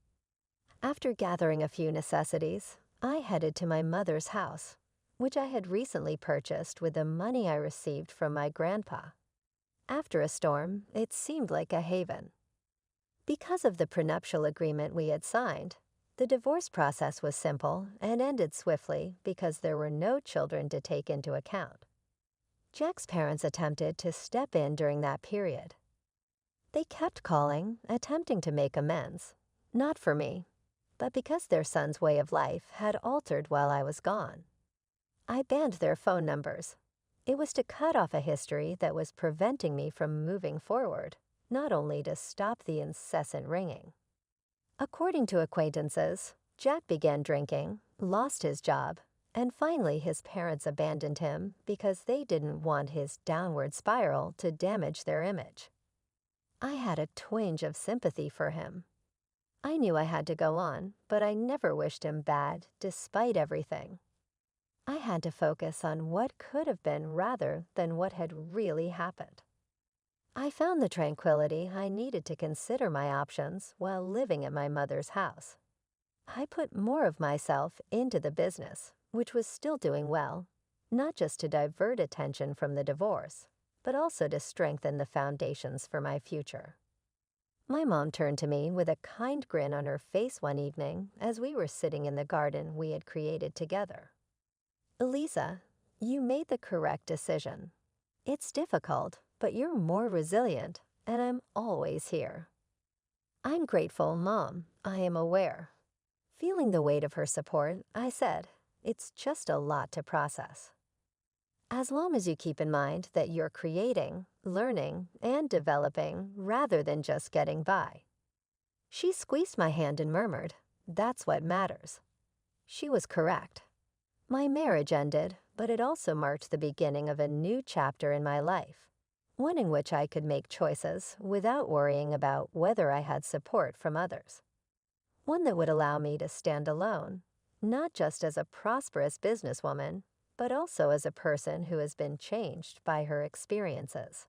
After gathering a few necessities, I headed to my mother's house, which I had recently purchased with the money I received from my grandpa. After a storm, it seemed like a haven. Because of the prenuptial agreement we had signed, the divorce process was simple and ended swiftly because there were no children to take into account. Jack's parents attempted to step in during that period. They kept calling, attempting to make amends, not for me, but because their son's way of life had altered while I was gone. I banned their phone numbers. It was to cut off a history that was preventing me from moving forward, not only to stop the incessant ringing. According to acquaintances, Jack began drinking, lost his job, and finally his parents abandoned him because they didn't want his downward spiral to damage their image. I had a twinge of sympathy for him. I knew I had to go on, but I never wished him bad, despite everything. I had to focus on what could have been rather than what had really happened. I found the tranquility I needed to consider my options while living at my mother's house. I put more of myself into the business, which was still doing well, not just to divert attention from the divorce, but also to strengthen the foundations for my future. My mom turned to me with a kind grin on her face one evening as we were sitting in the garden we had created together. "Elisa, you made the correct decision. It's difficult, but you're more resilient, and I'm always here." "I'm grateful, Mom. I am aware." Feeling the weight of her support, I said, "It's just a lot to process." "As long as you keep in mind that you're creating, learning, and developing rather than just getting by." She squeezed my hand and murmured, "That's what matters." She was correct. My marriage ended, but it also marked the beginning of a new chapter in my life, one in which I could make choices without worrying about whether I had support from others. One that would allow me to stand alone, not just as a prosperous businesswoman, but also as a person who has been changed by her experiences.